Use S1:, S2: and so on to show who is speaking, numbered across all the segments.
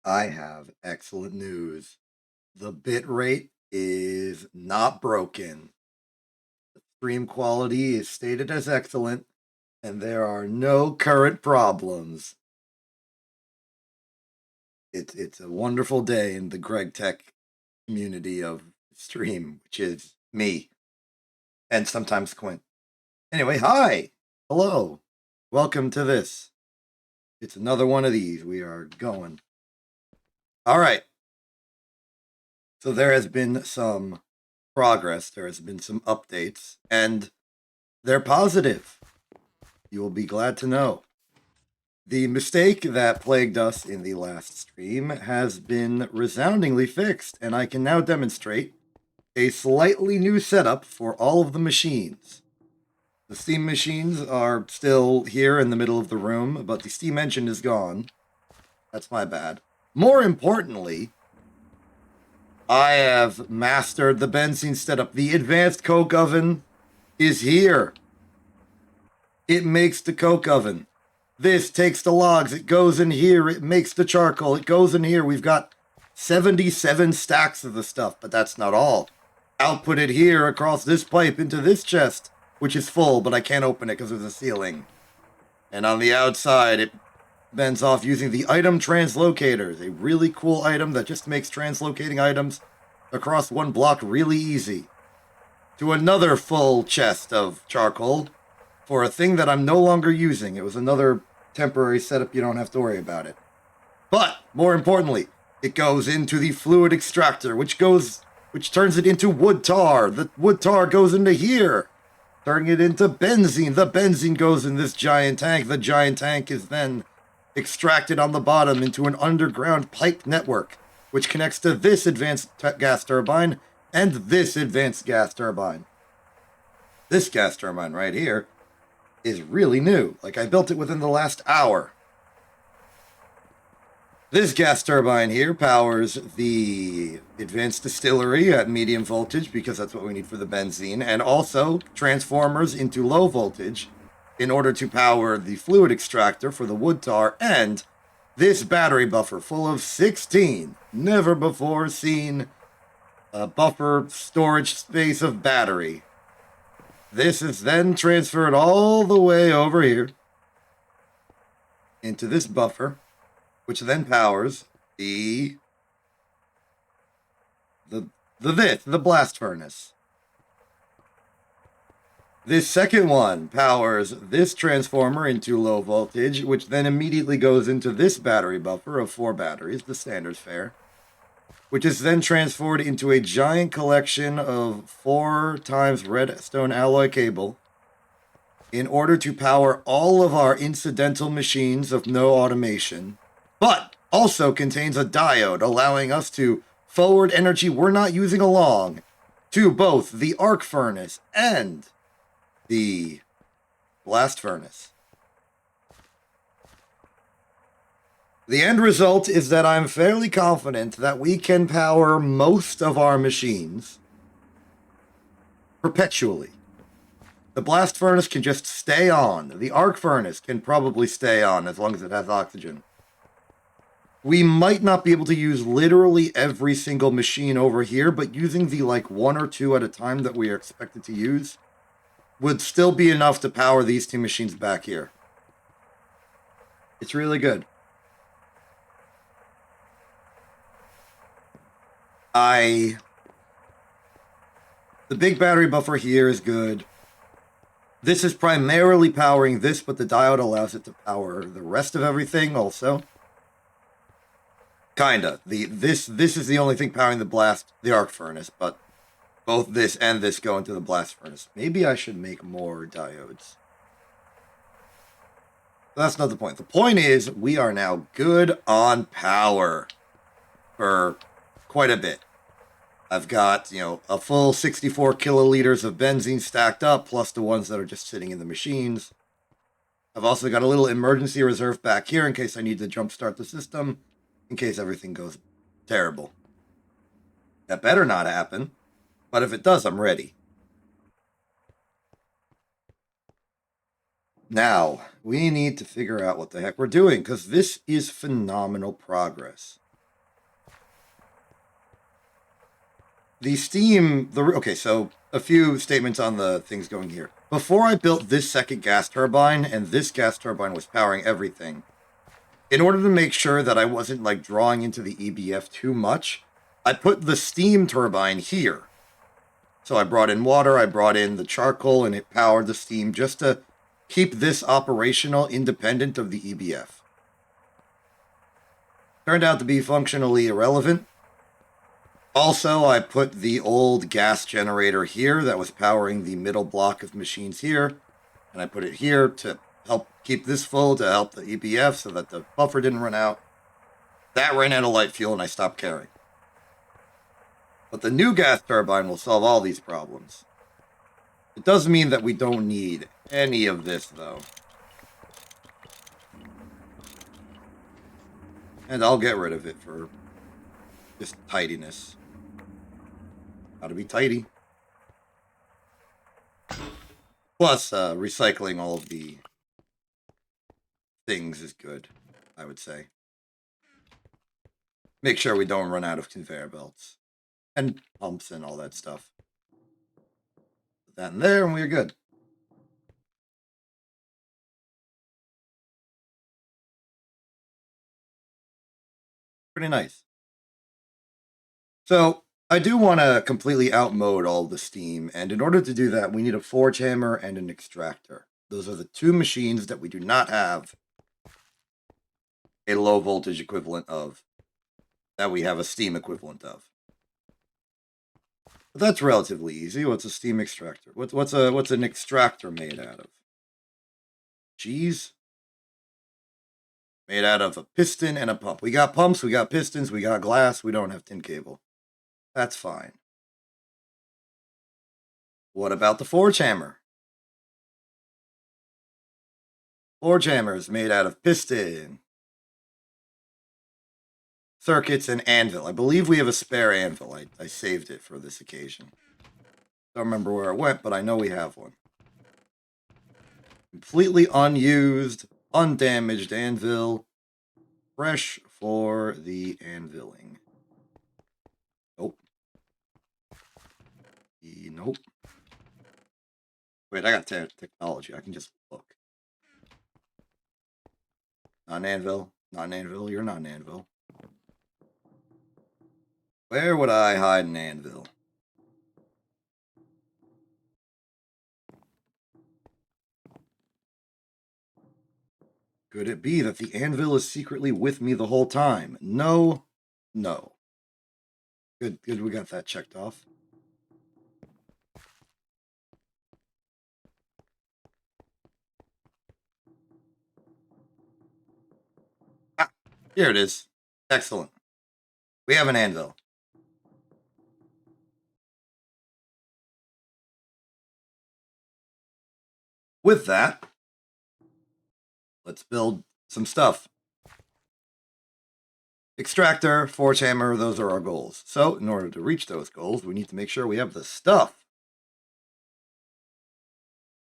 S1: I have excellent news. The bit rate is not broken. Stream quality is stated as excellent, and there are no current problems. It's a wonderful day in the Greg Tech community of stream, which is me and sometimes Quint. Anyway, hi, hello, welcome to this. It's another one of these. We are going. All right. So there has been some progress. There has been some updates, and they're positive. You will be glad to know. The mistake that plagued us in the last stream has been resoundingly fixed, and I can now demonstrate a slightly new setup for all of the machines. The steam machines are still here in the middle of the room, but the steam engine is gone. That's my bad. More importantly, I have mastered the benzene setup. The advanced coke oven is here. It makes the coke oven. This takes the logs. It goes in here. It makes the charcoal. It goes in here. We've got 77 stacks of the stuff, but that's not all. Output it here across this pipe into this chest, which is full, but I can't open it because there's a ceiling. And on the outside, it bends off using the item translocators, a really cool item that just makes translocating items across one block really easy. To another full chest of charcoal for a thing that I'm no longer using. It was another temporary setup. You don't have to worry about it. But more importantly, it goes into the fluid extractor, which turns it into wood tar. The wood tar goes into here, turning it into benzene. The benzene goes in this giant tank. The giant tank is then extracted on the bottom into an underground pipe network, which connects to this advanced gas turbine and this advanced gas turbine. This gas turbine right here is really new. Like, I built it within the last hour. This gas turbine here powers the advanced distillery at medium voltage, because that's what we need for the benzene, and also transformers into low voltage in order to power the fluid extractor for the wood tar, and this battery buffer full of 16 never before seen buffer storage space of battery. This is then transferred all the way over here into this buffer, which then powers the blast furnace. This second one powers this transformer into low voltage, which then immediately goes into this battery buffer of 4 batteries, the standard fare, which is then transferred into a giant collection of 4 times redstone alloy cable in order to power all of our incidental machines of no automation, but also contains a diode allowing us to forward energy we're not using along to both the arc furnace and the blast furnace. The end result is that I'm fairly confident that we can power most of our machines perpetually. The blast furnace can just stay on. The arc furnace can probably stay on as long as it has oxygen. We might not be able to use literally every single machine over here, but using the 1 or 2 at a time that we are expected to use would still be enough to power these 2 machines back here. It's really good. The big battery buffer here is good. This is primarily powering this, but the diode allows it to power the rest of everything also. Kinda. This is the only thing powering the arc furnace, but both this and this go into the blast furnace. Maybe I should make more diodes. But that's not the point. The point is, we are now good on power for quite a bit. I've got, a full 64 kiloliters of benzene stacked up, plus the ones that are just sitting in the machines. I've also got a little emergency reserve back here in case I need to jumpstart the system, in case everything goes terrible. That better not happen, but if it does, I'm ready. Now, we need to figure out what the heck we're doing, because this is phenomenal progress. the steam, okay, so a few statements on the things going here. Before I built this second gas turbine, and this gas turbine was powering everything, in order to make sure that I wasn't like drawing into the EBF too much, I put the steam turbine here. So I brought in water, I brought in the charcoal, and it powered the steam just to keep this operational independent of the EBF. Turned out to be functionally irrelevant. Also, I put the old gas generator here that was powering the middle block of machines here, and I put it here to help keep this full, to help the EBF so that the buffer didn't run out. That ran out of light fuel and I stopped caring. But the new gas turbine will solve all these problems. It does mean that we don't need any of this, though. And I'll get rid of it for just tidiness. Gotta be tidy. Plus, recycling all of the things is good, I would say. Make sure we don't run out of conveyor belts. And pumps and all that stuff. Put that in there and we're good. Pretty nice. So, I do want to completely outmode all the steam, and in order to do that, we need a forge hammer and an extractor. Those are the two machines that we do not have a low voltage equivalent of, that we have a steam equivalent of. But that's relatively easy. What's a steam extractor? What's an extractor made out of? Cheese? Made out of a piston and a pump. We got pumps, we got pistons, we got glass, we don't have tin cable. That's fine. What about the forge hammer? Forge hammer is made out of piston, circuits, and anvil. I believe we have a spare anvil. I saved it for this occasion. Don't remember where it went, but I know we have one. Completely unused, undamaged anvil. Fresh for the anviling. Nope. Nope. Wait, I got technology. I can just look. Not an anvil. Not an anvil. You're not an anvil. Where would I hide an anvil? Could it be that the anvil is secretly with me the whole time? No. No. Good, we got that checked off. Ah, here it is. Excellent. We have an anvil. With that, let's build some stuff. Extractor, forge hammer, those are our goals. So, in order to reach those goals, we need to make sure we have the stuff.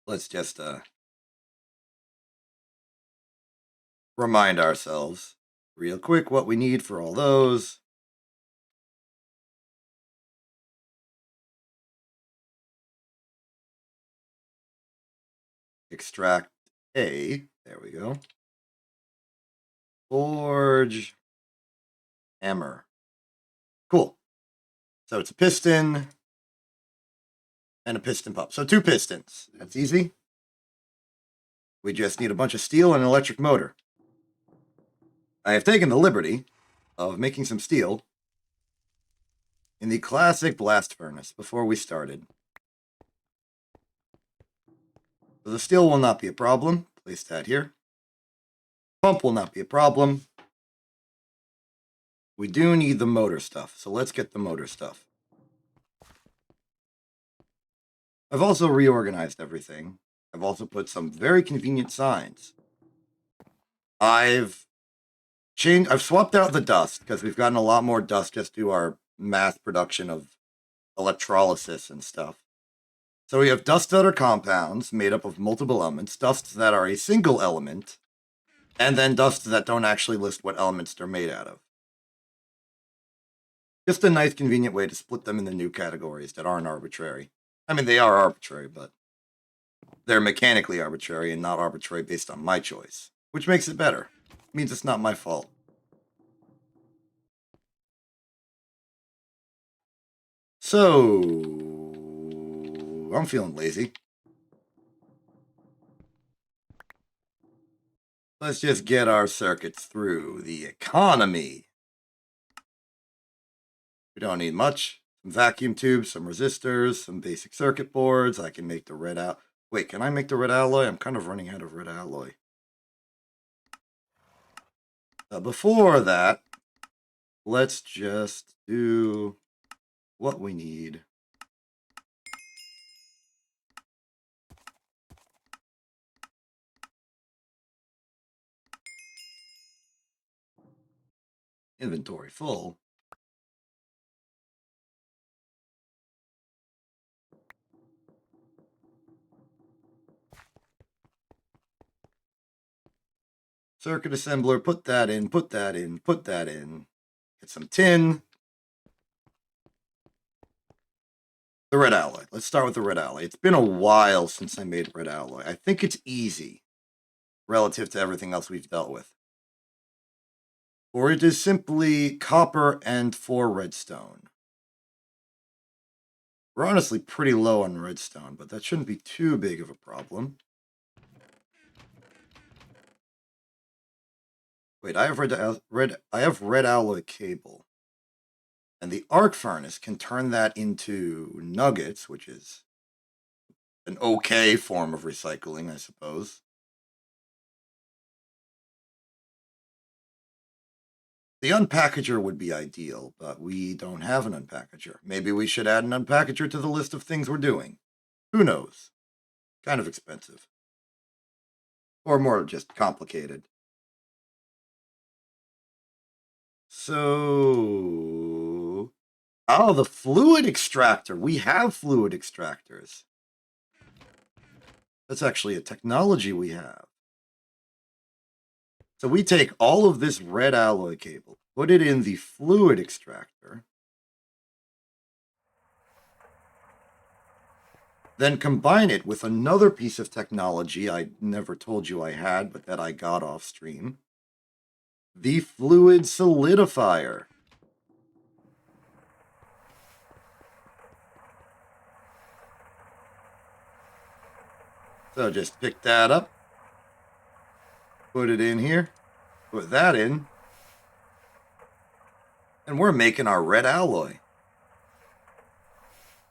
S1: Let's just remind ourselves real quick what we need for all those. Extract A. There we go. Forge hammer. Cool. So it's a piston and a piston pump. So 2 pistons. That's easy. We just need a bunch of steel and an electric motor. I have taken the liberty of making some steel in the classic blast furnace before we started. So the steel will not be a problem. Place that here. Pump will not be a problem. We do need the motor stuff, so let's get the motor stuff. I've also reorganized everything. I've also put some very convenient signs. I've swapped out the dust because we've gotten a lot more dust just due to our mass production of electrolysis and stuff. So we have dusts that are compounds made up of multiple elements, dusts that are a single element, and then dusts that don't actually list what elements they're made out of. Just a nice, convenient way to split them into new categories that aren't arbitrary. I mean, they are arbitrary, but they're mechanically arbitrary and not arbitrary based on my choice, which makes it better. It means it's not my fault. So, I'm feeling lazy. Let's just get our circuits through the economy. We don't need much. Some vacuum tubes, some resistors, some basic circuit boards. I can make the red out. Wait, can I make the red alloy? I'm kind of running out of red alloy. Before that, let's just do what we need. Inventory full. Circuit assembler, put that in, put that in, put that in. Get some tin. The red alloy. Let's start with the red alloy. It's been a while since I made red alloy. I think it's easy relative to everything else we've dealt with. Or it is simply copper and 4 redstone. We're honestly pretty low on redstone, but that shouldn't be too big of a problem. Wait, I have red alloy cable. And the arc furnace can turn that into nuggets, which is an okay form of recycling, I suppose. The unpackager would be ideal, but we don't have an unpackager. Maybe we should add an unpackager to the list of things we're doing. Who knows? Kind of expensive. Or more just complicated. So... Oh, the fluid extractor. We have fluid extractors. That's actually a technology we have. So we take all of this red alloy cable, put it in the fluid extractor, then combine it with another piece of technology I never told you I had, but that I got off stream. The fluid solidifier. So just pick that up, put it in here, put that in, and we're making our red alloy.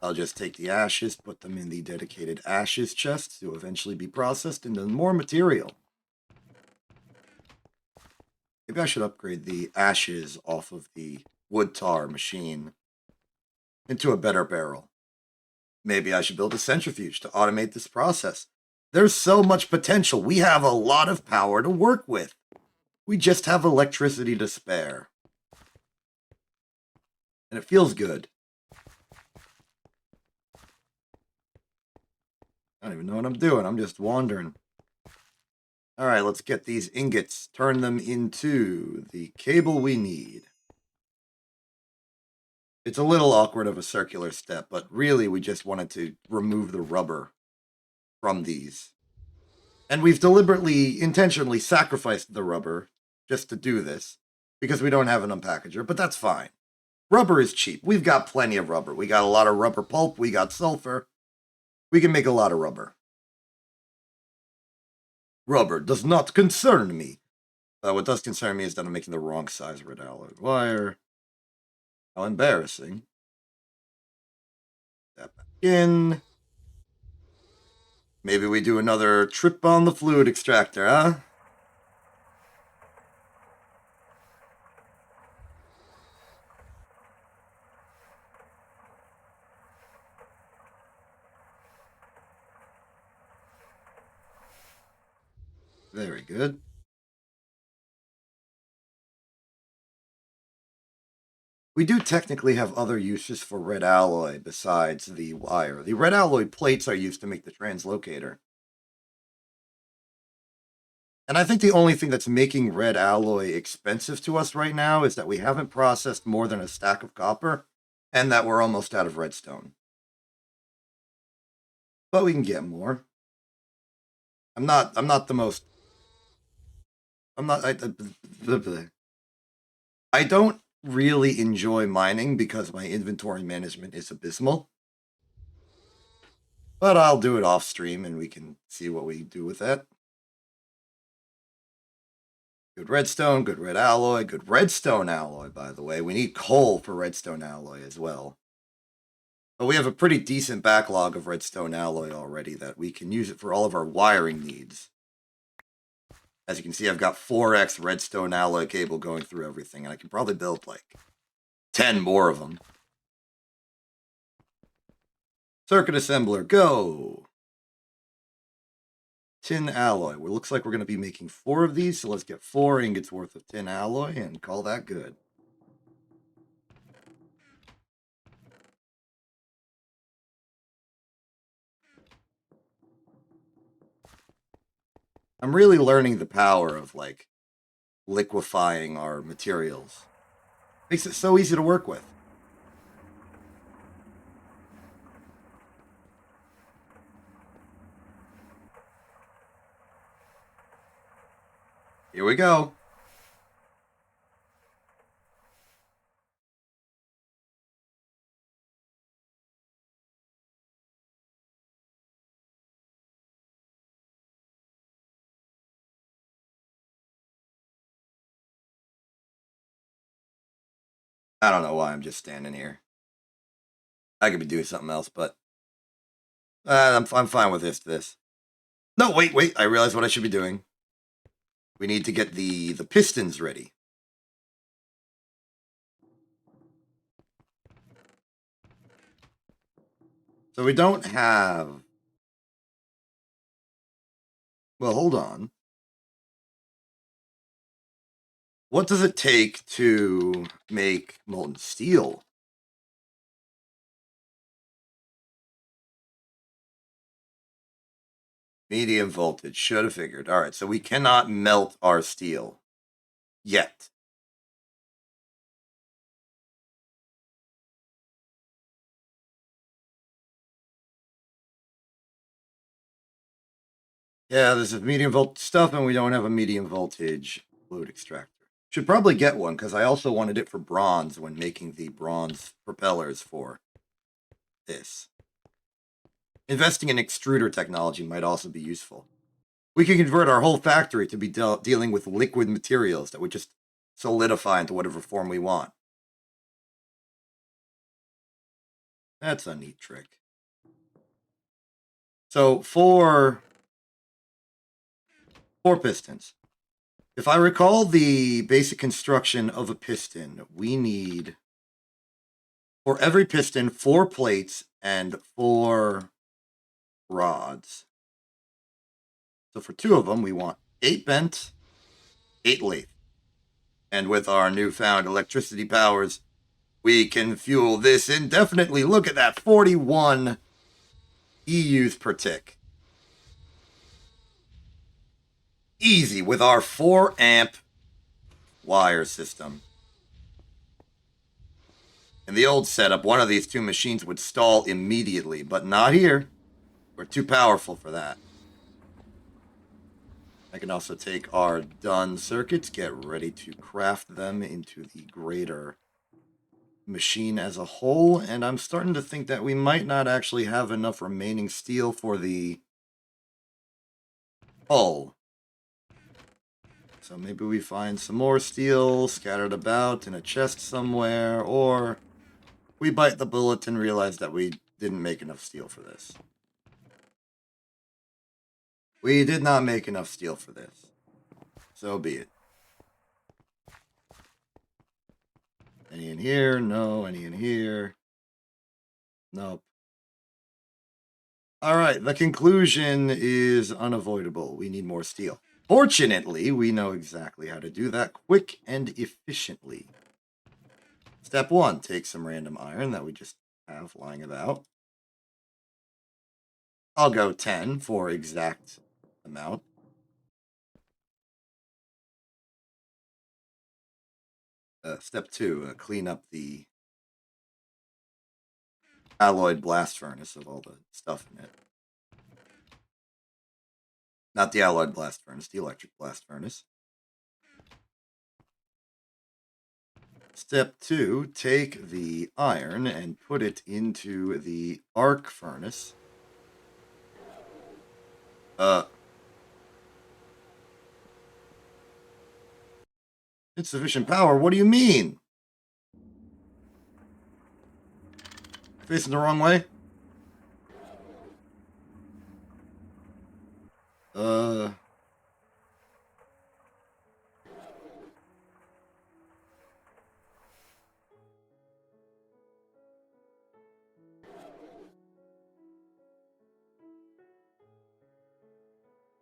S1: I'll just take the ashes, put them in the dedicated ashes chest to eventually be processed into more material. Maybe I should upgrade the ashes off of the wood tar machine into a better barrel. Maybe I should build a centrifuge to automate this process. There's so much potential. We have a lot of power to work with. We just have electricity to spare. And it feels good. I don't even know what I'm doing. I'm just wandering. All right, let's get these ingots, turn them into the cable we need. It's a little awkward of a circular step, but really we just wanted to remove the rubber from these. And we've deliberately, intentionally sacrificed the rubber just to do this, because we don't have an unpackager, but that's fine. Rubber is cheap. We've got plenty of rubber. We got a lot of rubber pulp. We got sulfur. We can make a lot of rubber. Rubber does not concern me. What does concern me is that I'm making the wrong size red alloy wire. How embarrassing. That back in. Maybe we do another trip on the fluid extractor, huh? Very good. We do technically have other uses for red alloy besides the wire. The red alloy plates are used to make the translocator. And I think the only thing that's making red alloy expensive to us right now is that we haven't processed more than a stack of copper, and that we're almost out of redstone. But we can get more. I'm not the most. I'm not. I don't really enjoy mining because my inventory management is abysmal. But I'll do it off stream and we can see what we do with that. Good redstone, good red alloy, good redstone alloy, by the way. We need coal for redstone alloy as well. But we have a pretty decent backlog of redstone alloy already that we can use it for all of our wiring needs. As you can see, I've got 4x redstone alloy cable going through everything, and I can probably build like 10 more of them. Circuit assembler, go! Tin alloy. Well, looks like we're going to be making 4 of these, so let's get 4 ingots worth of tin alloy and call that good. I'm really learning the power of, like, liquefying our materials. Makes it so easy to work with. Here we go. I don't know why I'm just standing here. I could be doing something else, but I'm fine with this. No, wait. I realize what I should be doing. We need to get the pistons ready. So we don't have... Well, hold on. What does it take to make molten steel? Medium voltage. Should have figured. All right, so we cannot melt our steel yet. Yeah, this is medium voltage stuff, and we don't have a medium voltage fluid extractor. Should probably get one, because I also wanted it for bronze when making the bronze propellers for this. Investing in extruder technology might also be useful. We can convert our whole factory to be dealing with liquid materials that would just solidify into whatever form we want. That's a neat trick. So for 4 pistons. If I recall the basic construction of a piston, we need, for every piston, 4 plates and 4 rods. So for 2 of them, we want 8 bent, 8 lathe. And with our newfound electricity powers, we can fuel this indefinitely. Look at that, 41 EUs per tick. Easy with our 4 amp wire system. In the old setup, one of these 2 machines would stall immediately, but not here. We're too powerful for that. I can also take our done circuits, get ready to craft them into the greater machine as a whole, and I'm starting to think that we might not actually have enough remaining steel for the hull. So maybe we find some more steel scattered about in a chest somewhere, or we bite the bullet and realize that we didn't make enough steel for this. We did not make enough steel for this. So be it. Any in here? No. Any in here? Nope. All right, the conclusion is unavoidable. We need more steel. Fortunately, we know exactly how to do that quick and efficiently. Step 1, take some random iron that we just have lying about. I'll go 10 for exact amount. Step 2, clean up the alloyed blast furnace of all the stuff in it. Not the alloyed blast furnace, the electric blast furnace. Step 2, take the iron and put it into the arc furnace. Insufficient power? What do you mean? Facing the wrong way?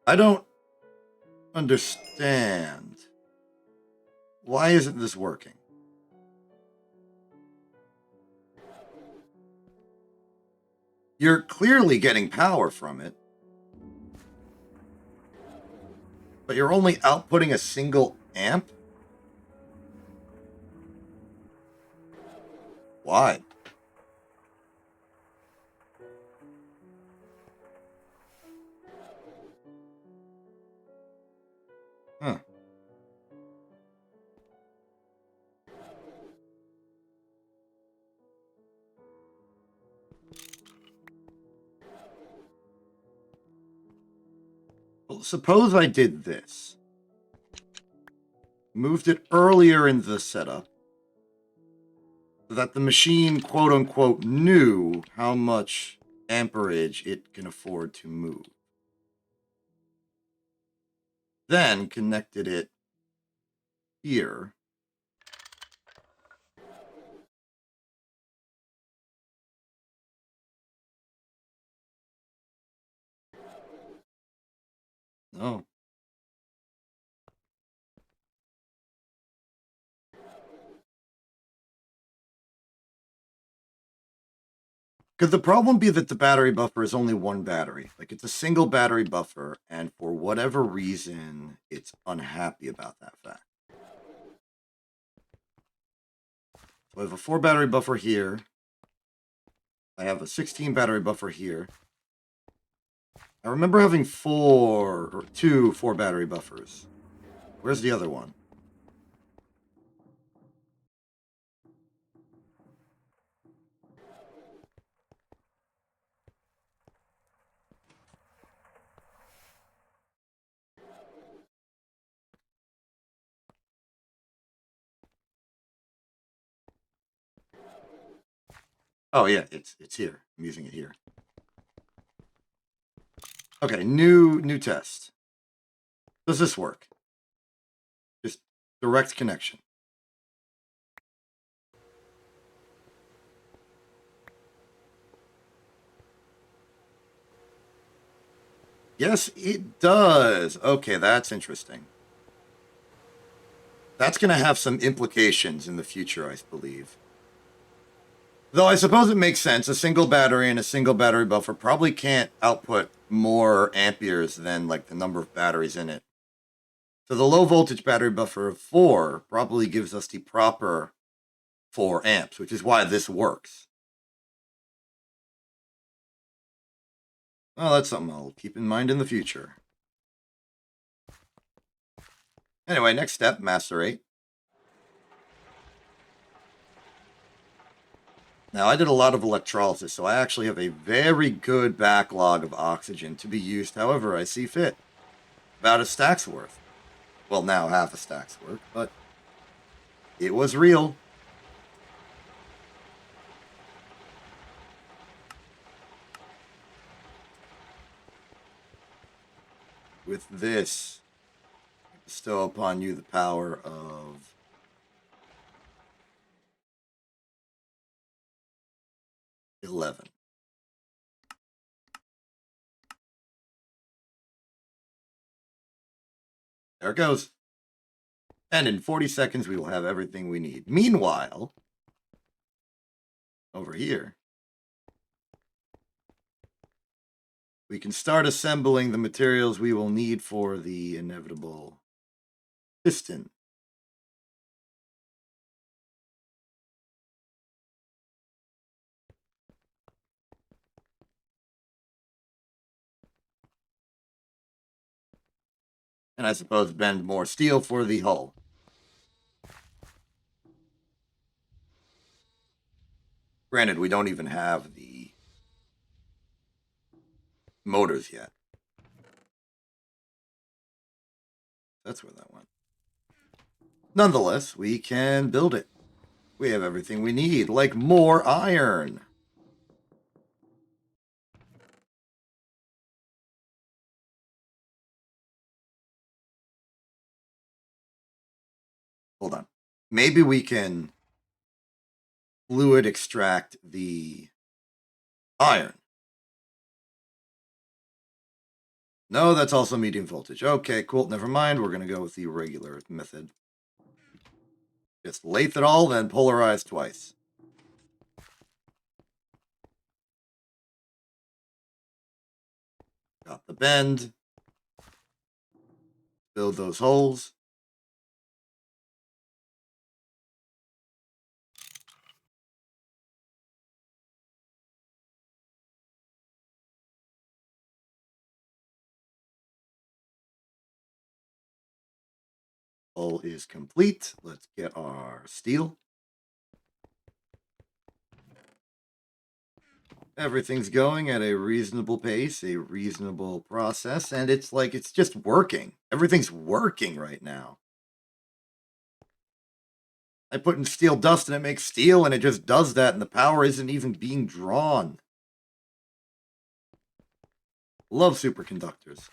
S1: I don't understand. Why isn't this working? You're clearly getting power from it, but you're only outputting a single amp? Why? Huh. Well, suppose I did this. Moved it earlier in the setup so that the machine, quote unquote, knew how much amperage it can afford to move. Then connected it here. No. Could the problem be that the battery buffer is only one battery? Like, it's a single battery buffer, and for whatever reason, it's unhappy about that fact. So I have a 4 battery buffer here. I have a 16 battery buffer here. I remember having 2 4 battery buffers. Where's the other one? Oh yeah, it's here. I'm using it here. Okay, new test. Does this work? Just direct connection. Yes, it does. Okay, that's interesting. That's going to have some implications in the future, I believe. Though I suppose it makes sense. A single battery and a single battery buffer probably can't output more amperes than like the number of batteries in it. So the low voltage battery buffer of 4 probably gives us the proper 4 amps, which is why this works. Well, that's something I'll keep in mind in the future. Anyway, next step, macerate. Now, I did a lot of electrolysis, so I actually have a very good backlog of oxygen to be used however I see fit. About a stack's worth. Well, now half a stack's worth, but it was real. With this, I bestow upon you the power of 11. There it goes. And in 40 seconds, we will have everything we need. Meanwhile, over here, we can start assembling the materials we will need for the inevitable piston. And I suppose bend more steel for the hull. Granted, we don't even have the motors yet. That's where that went. Nonetheless, we can build it. We have everything we need, like more iron. Hold on. Maybe we can fluid extract the iron. No, that's also medium voltage. Okay, cool. Never mind. We're going to go with the regular method. Just lathe it all, then polarize twice. Got the bend. Build those holes. Hole is complete. Let's get our steel. Everything's going at a reasonable pace, a reasonable process, and it's like it's just working. Everything's working right now. I put in steel dust and it makes steel, and it just does that, and the power isn't even being drawn. Love superconductors.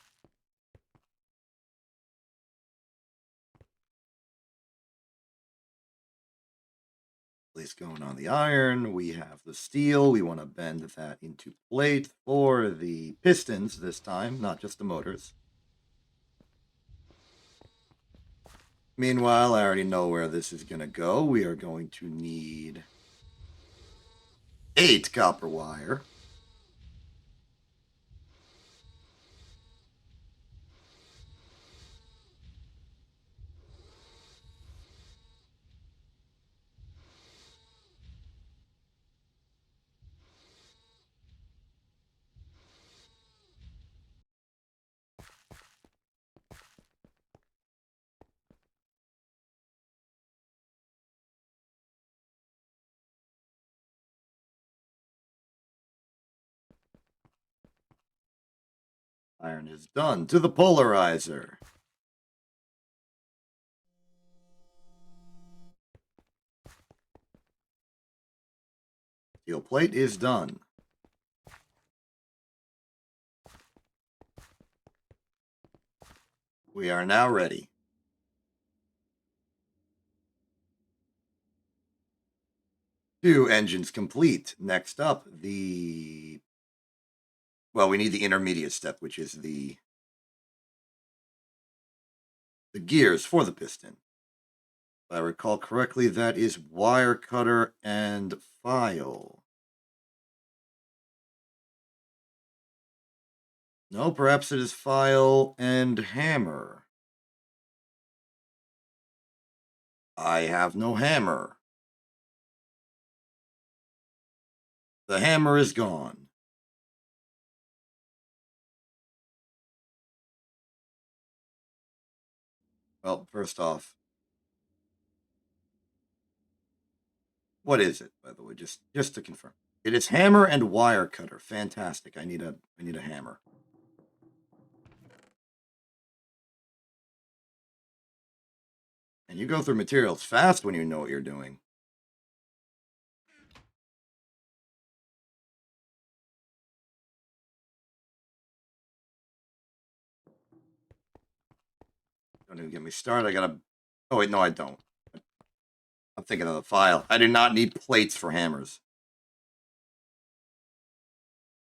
S1: Place going on the iron. We have the steel. We want to bend that into plate for the pistons this time, not just the motors. Meanwhile, I already know where this is going to go. We are going to need 8 copper wire. Iron is done. To the polarizer. Steel plate is done. We are now ready. Two engines complete. Next up, the... Well, we need the intermediate step, which is the gears for the piston. If I recall correctly, that is wire cutter and file. No, perhaps it is file and hammer. I have no hammer. The hammer is gone. Well, first off, what is it, by the way? Just to confirm. It is hammer and wire cutter. Fantastic. I need a hammer. And you go through materials fast when you know what you're doing. Don't even get me started. I gotta... Oh, wait, no, I don't. I'm thinking of the file. I do not need plates for hammers.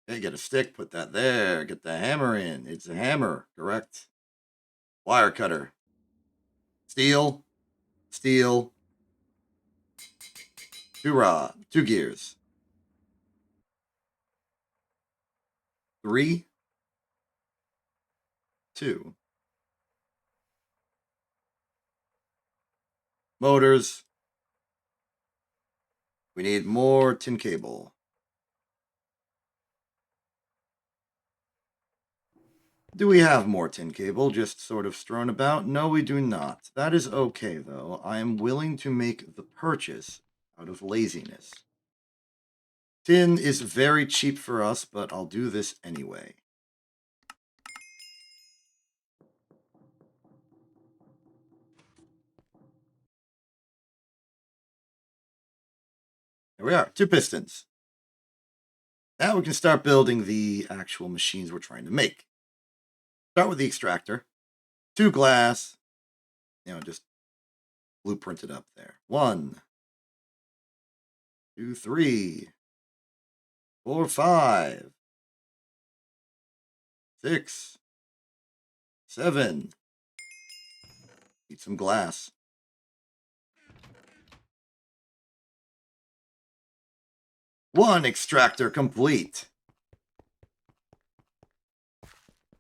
S1: Okay, get a stick, put that there. Get the hammer in. It's a hammer, correct? Wire cutter. Steel. Steel. Two rod. Two gears. 3, 2. Motors. We need more tin cable. Do we have more tin cable just sort of strewn about? No, we do not. That is okay, though. I am willing to make the purchase out of laziness. Tin is very cheap for us, but I'll do this anyway. There we are, 2 pistons. Now we can start building the actual machines we're trying to make. Start with the extractor. 2 glass. Just blueprint it up there. 1, 2, 3, 4, 5, 6, 7. Need some glass. 1 extractor complete.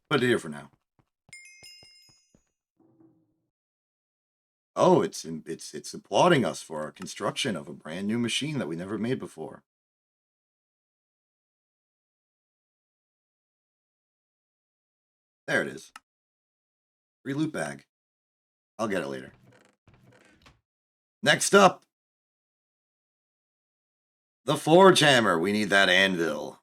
S1: Put it here for now. Oh, it's applauding us for our construction of a brand new machine that we never made before. There it is. Free loot bag. I'll get it later. Next up, the forge hammer. We need that anvil.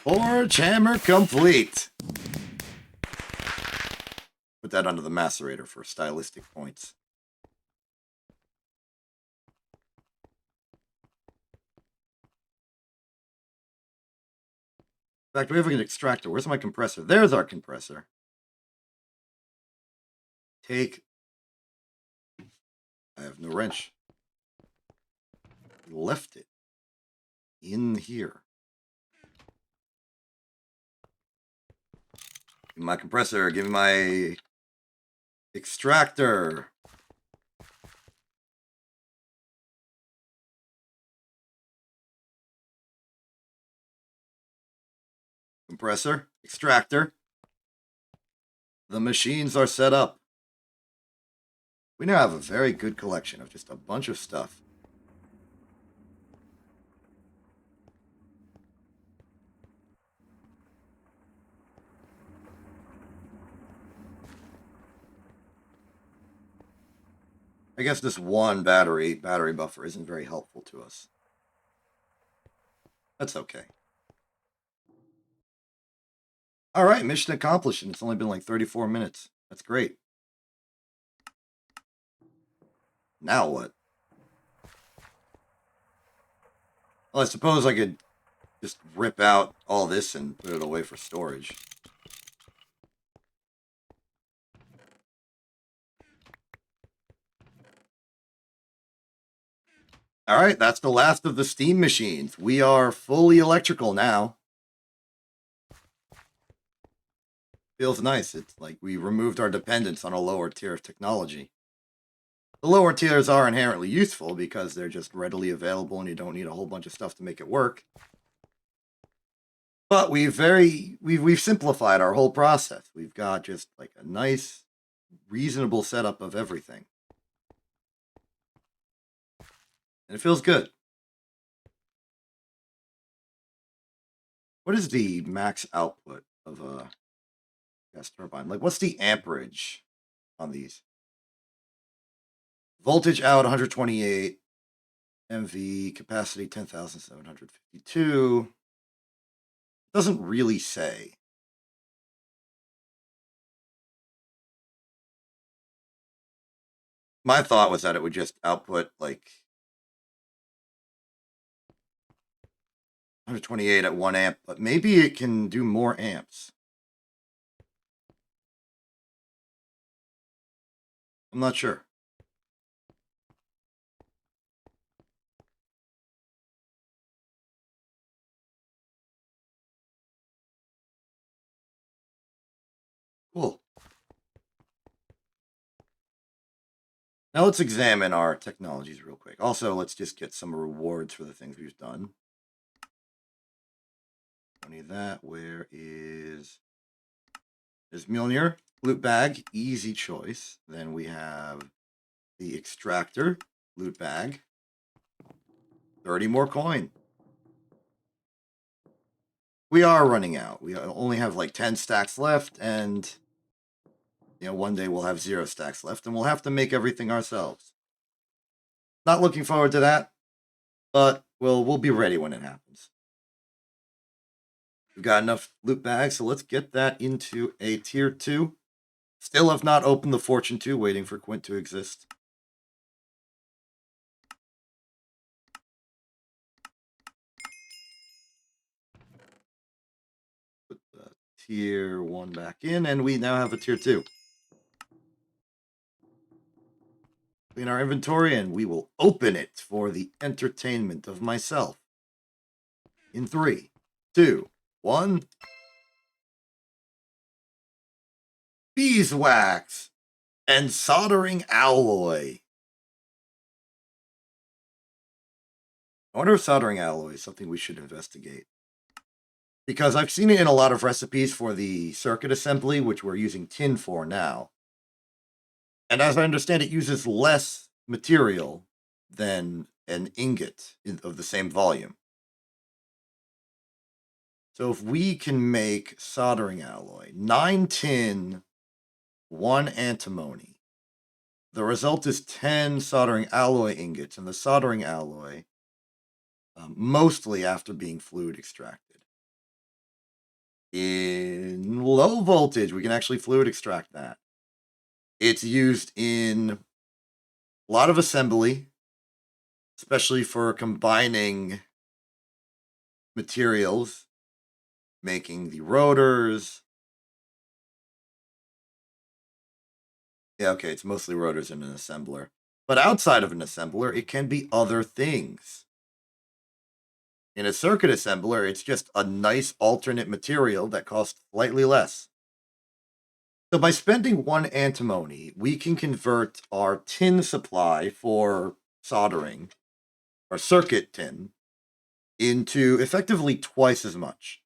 S1: Forge hammer complete. Put that under the macerator for stylistic points. In fact, we have an extractor. Where's my compressor? There's our compressor. I have no wrench. Left it in here. Give me my compressor. Give me my extractor. Compressor, extractor. The machines are set up. We now have a very good collection of just a bunch of stuff. I guess this one battery buffer isn't very helpful to us. That's okay. All right, mission accomplished, and it's only been like 34 minutes. That's great. Now what? Well, I suppose I could just rip out all this and put it away for storage. All right, that's the last of the steam machines. We are fully electrical now. Feels nice. It's like we removed our dependence on a lower tier of technology. The lower tiers are inherently useful because they're just readily available and you don't need a whole bunch of stuff to make it work. But we've simplified our whole process. We've got just like a nice, reasonable setup of everything. And it feels good. What is the max output of a gas turbine? Like, what's the amperage on these? Voltage out 128, MV capacity 10,752. Doesn't really say. My thought was that it would just output like 128 at 1 amp, but maybe it can do more amps. I'm not sure. Cool. Now let's examine our technologies real quick. Also, let's just get some rewards for the things we've done. Don't need that. Where is... There's Mjolnir. Loot bag. Easy choice. Then we have the extractor. Loot bag. 30 more coin. We are running out. We only have like 10 stacks left, and one day we'll have 0 stacks left, and we'll have to make everything ourselves. Not looking forward to that, but we'll be ready when it happens. We've got enough loot bags, so let's get that into a tier 2. Still have not opened the Fortune 2, waiting for Quint to exist. Put the tier 1 back in, and we now have a tier 2. Clean our inventory, and we will open it for the entertainment of myself. In 3, 2, 1. Beeswax and soldering alloy. I wonder if soldering alloy is something we should investigate. Because I've seen it in a lot of recipes for the circuit assembly, which we're using tin for now. And as I understand, it uses less material than an ingot of the same volume. So if we can make soldering alloy, 9 tin, 1 antimony, the result is 10 soldering alloy ingots, and the soldering alloy, mostly after being fluid extracted. In low voltage, we can actually fluid extract that. It's used in a lot of assembly, especially for combining materials, making the rotors. Yeah, okay, it's mostly rotors in an assembler. But outside of an assembler, it can be other things. In a circuit assembler, it's just a nice alternate material that costs slightly less. So by spending 1 antimony, we can convert our tin supply for soldering, our circuit tin, into effectively twice as much.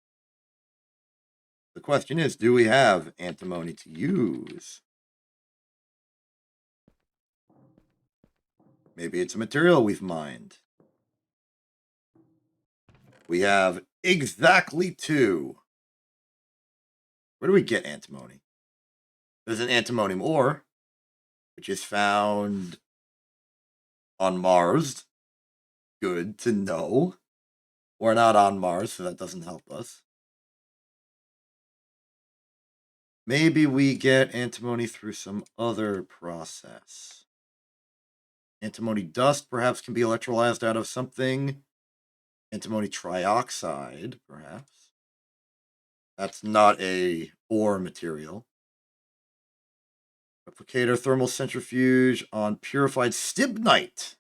S1: The question is, do we have antimony to use? Maybe it's a material we've mined. We have exactly 2. Where do we get antimony? There's an antimonium ore, which is found on Mars. Good to know. We're not on Mars, so that doesn't help us. Maybe we get antimony through some other process. Antimony dust perhaps can be electrolyzed out of something. Antimony trioxide, perhaps. That's not a ore material. Replicator thermal centrifuge on purified stibnite.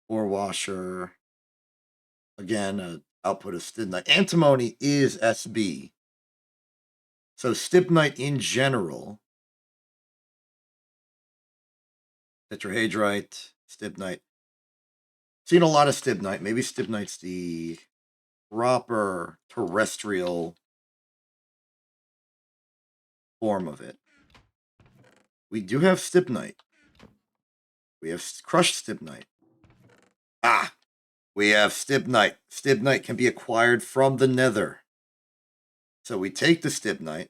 S1: Ore washer. Again, output of stibnite. Antimony is SB. So stibnite in general. Tetrahedrite, stibnite. Seen a lot of stibnite. Maybe stibnite's the proper terrestrial form of it. We do have stibnite. We have crushed stibnite. Ah! We have stibnite. Stibnite can be acquired from the nether. So we take the stibnite,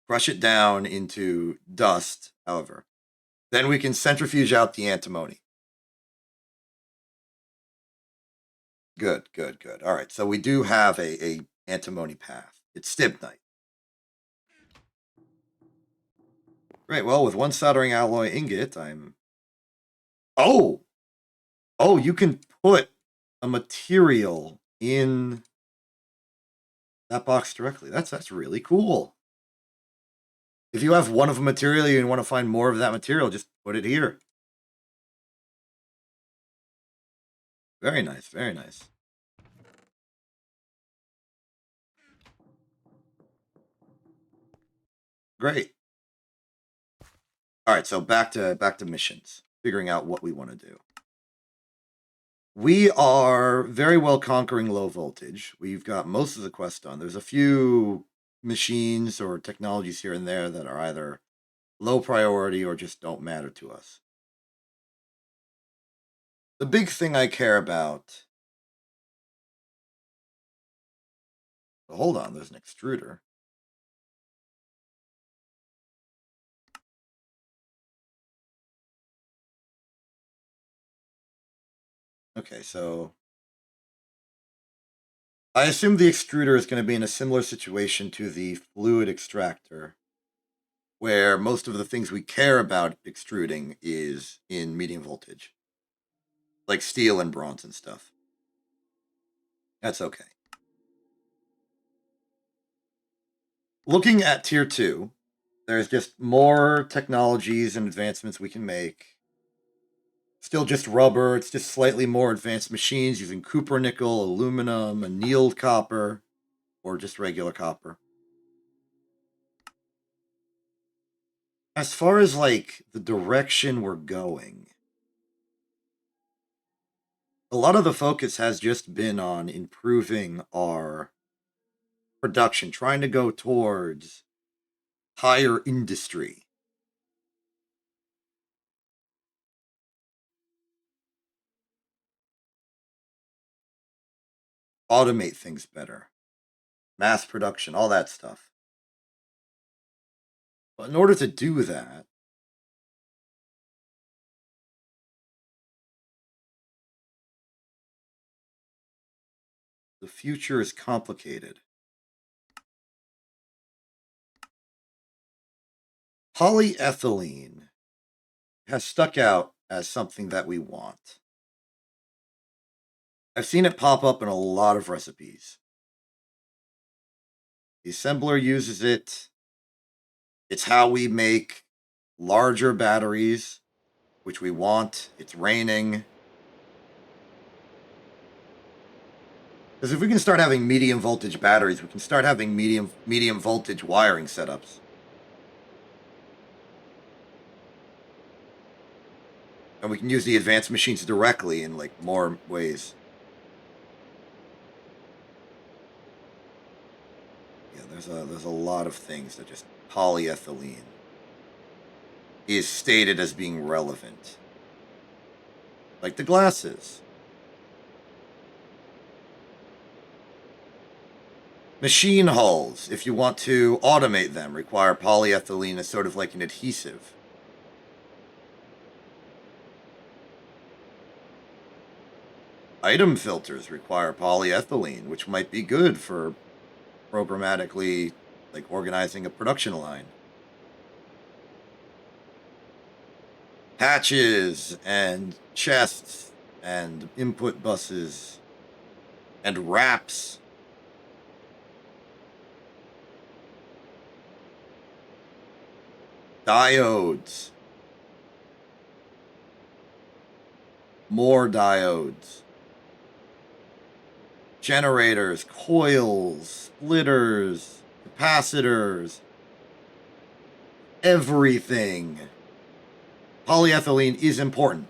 S1: crush it down into dust, however. Then we can centrifuge out the antimony. Good, good, good. All right, so we do have a antimony path. It's stibnite. Great, well, with 1 soldering alloy ingot, I'm... Oh! Oh, you can put a material in that box directly. That's really cool. If you have one of a material and you want to find more of that material, just put it here. Very nice, very nice. Great. All right, so back to missions. Figuring out what we want to do. We are very well conquering low voltage. We've got most of the quest done. There's a few machines or technologies here and there that are either low priority or just don't matter to us. The big thing I care about. Oh, hold on, there's an extruder. Okay, so I assume the extruder is going to be in a similar situation to the fluid extractor, where most of the things we care about extruding is in medium voltage, like steel and bronze and stuff. That's okay. Looking at tier 2, there's just more technologies and advancements we can make. Still just rubber, it's just slightly more advanced machines using cupronickel, aluminum, annealed copper, or just regular copper. As far as like the direction we're going, a lot of the focus has just been on improving our production, trying to go towards higher industry. Automate things better, mass production, all that stuff. But in order to do that, the future is complicated. Polyethylene has stuck out as something that we want. I've seen it pop up in a lot of recipes. The assembler uses it. It's how we make larger batteries, which we want. It's raining. Because if we can start having medium voltage batteries, we can start having medium voltage wiring setups. And we can use the advanced machines directly in like more ways. Yeah, there's a lot of things that just polyethylene is stated as being relevant. Like the glasses. Machine hulls, if you want to automate them, require polyethylene as sort of like an adhesive. Item filters require polyethylene, which might be good for programmatically like organizing a production line. Hatches and chests and input buses and wraps. Diodes. More diodes. Generators, coils, splitters, capacitors, everything. Polyethylene is important.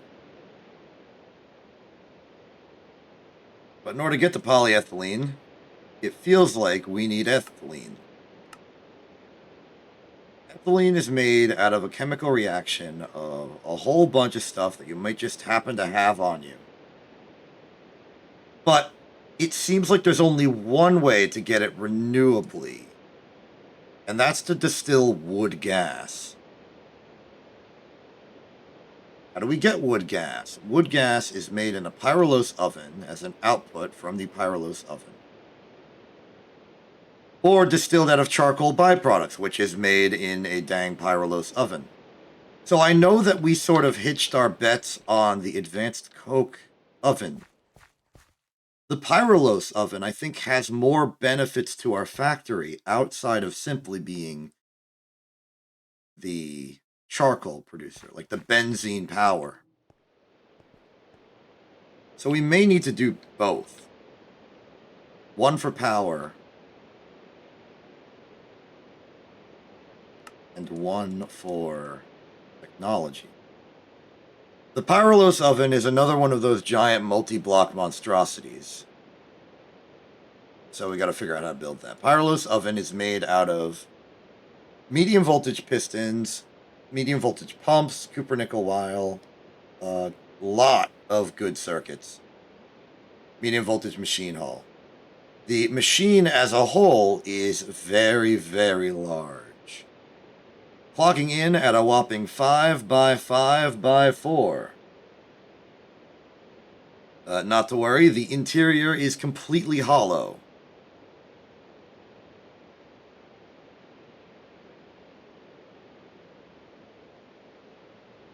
S1: But in order to get to polyethylene, it feels like we need ethylene. Ethylene is made out of a chemical reaction of a whole bunch of stuff that you might just happen to have on you. But it seems like there's only one way to get it renewably, and that's to distill wood gas. How do we get wood gas? Wood gas is made in a pyrolose oven as an output from the pyrolose oven. Or distilled out of charcoal byproducts, which is made in a dang pyrolose oven. So I know that we sort of hitched our bets on the advanced coke oven. The pyrolose oven, I think, has more benefits to our factory outside of simply being the charcoal producer, like the benzene power. So we may need to do both. One for power. and 1 for technology. The Pyrolos oven is another one of those giant multi-block monstrosities. So we got to figure out how to build that. Pyrolos oven is made out of medium voltage pistons, medium voltage pumps, copper nickel wire, a lot of good circuits, medium voltage machine hull. The machine as a whole is very, very large, clocking in at a whopping 5 by 5 by 4. Not to worry, the interior is completely hollow.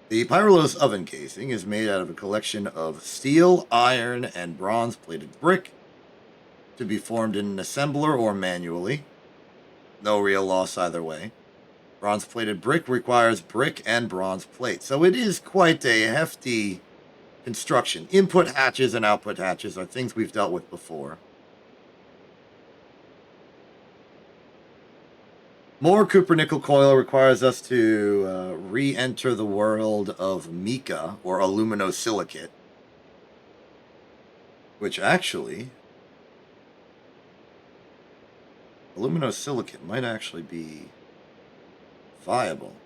S1: The Pyrolos oven casing is made out of a collection of steel, iron, and bronze-plated brick to be formed in an assembler or manually. No real loss either way. Bronze-plated brick requires brick and bronze plate, so it is quite a hefty construction. Input hatches and output hatches are things we've dealt with before. More copper nickel coil requires us to re-enter the world of mica, or aluminosilicate, which actually, aluminosilicate might actually be viable.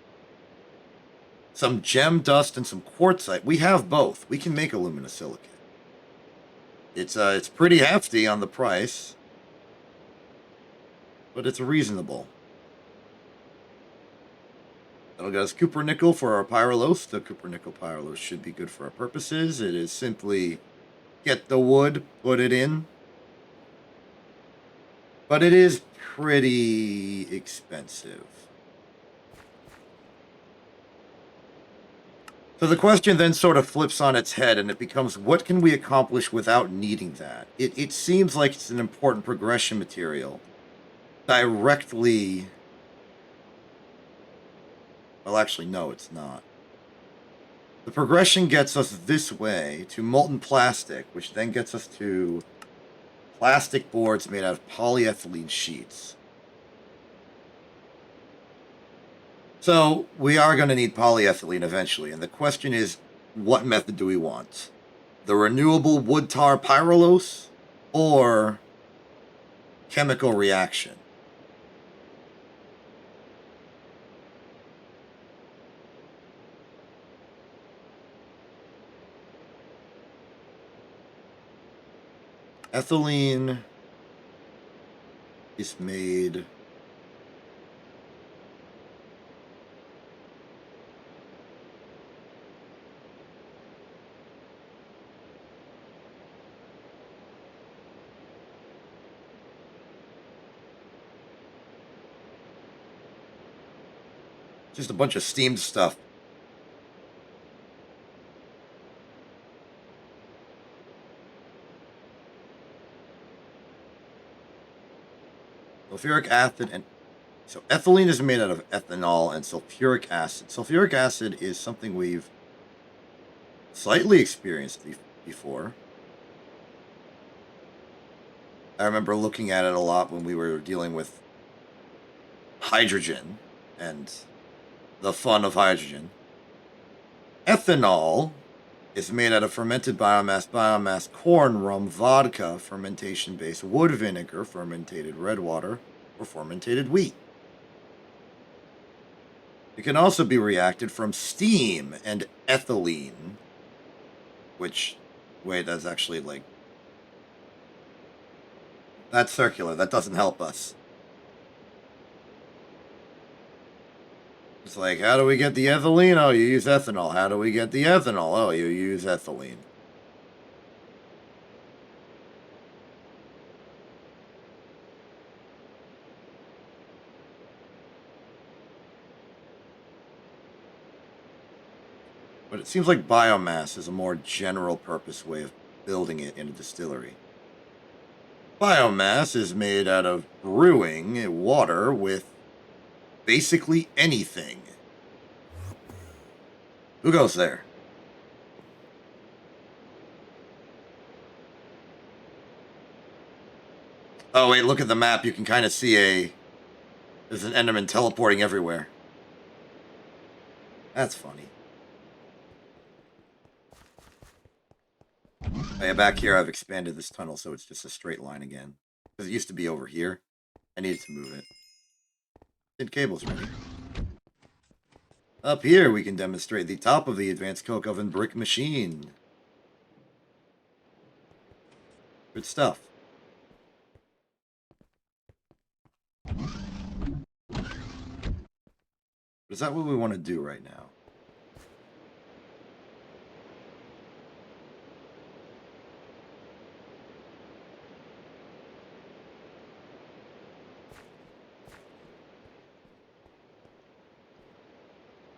S1: Some gem dust and some quartzite. We have both. We can make aluminosilicate. It's pretty hefty on the price, but it's reasonable. That'll get us copper nickel for our pyrolos. The copper nickel pyrolos should be good for our purposes. It is simply get the wood, put it in. But it is pretty expensive. So the question then sort of flips on its head, and it becomes, what can we accomplish without needing that? It seems like it's an important progression material. Directly... Well, actually, no, it's not. The progression gets us this way to molten plastic, which then gets us to plastic boards made out of polyethylene sheets. So we are going to need polyethylene eventually, and the question is, what method do we want? The renewable wood tar pyrolos or chemical reaction? Ethylene is made... just a bunch of steamed stuff. Sulfuric acid and... So ethylene is made out of ethanol and sulfuric acid. Sulfuric acid is something we've slightly experienced before. I remember looking at it a lot when we were dealing with hydrogen and the fun of hydrogen. Ethanol is made out of fermented biomass, corn, rum, vodka, fermentation-based wood vinegar, fermented red water, or fermented wheat. It can also be reacted from steam and ethylene, which, wait, that's actually like... That's circular. That doesn't help us. It's like, how do we get the ethylene? Oh, you use ethanol. How do we get the ethanol? Oh, you use ethylene. But it seems like biomass is a more general purpose way of building it in a distillery. Biomass is made out of brewing water with basically anything. Who goes there? Oh, wait, look at the map. You can kind of see there's an Enderman teleporting everywhere. That's funny. Oh, yeah, back here I've expanded this tunnel so it's just a straight line again. Because it used to be over here. I needed to move it. Tin cable's ready. Up here we can demonstrate the top of the advanced coke oven brick machine. Good stuff. But is that what we want to do right now?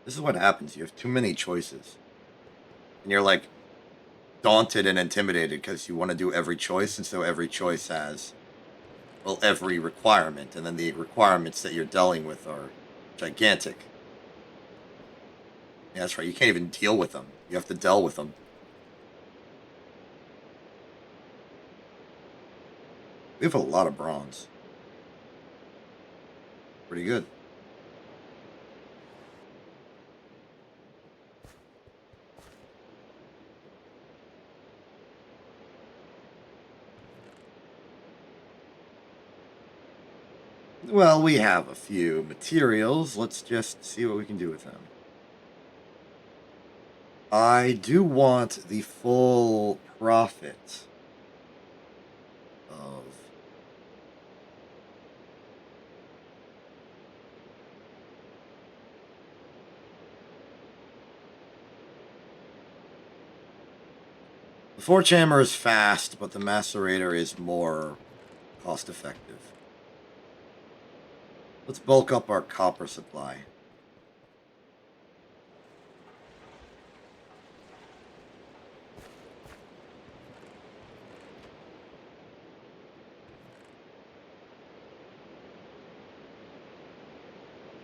S1: This is what happens. You have too many choices. And you're like daunted and intimidated because you want to do every choice. And so every choice has, well, every requirement. And then the requirements that you're dealing with are gigantic. Yeah, that's right. You can't even deal with them. You have to deal with them. We have a lot of bronze. Pretty good. Well, we have a few materials. Let's just see what we can do with them. I do want the full profit of... The forge hammer is fast, but the macerator is more cost-effective. Let's bulk up our copper supply.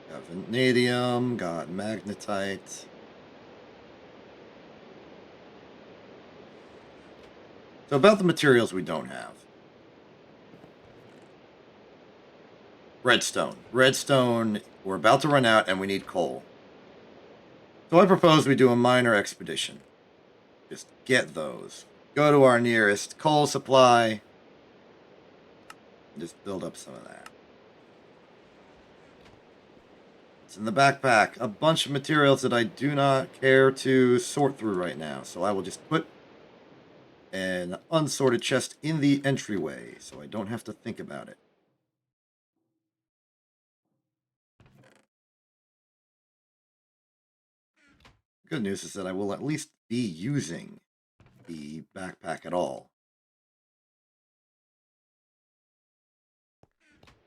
S1: Got vanadium, got magnetite. So about the materials we don't have. Redstone. Redstone, we're about to run out and we need coal. So I propose we do a minor expedition. Just get those. Go to our nearest coal supply. Just build up some of that. It's in the backpack. A bunch of materials that I do not care to sort through right now. So I will just put an unsorted chest in the entryway so I don't have to think about it. Good news is that I will at least be using the backpack at all.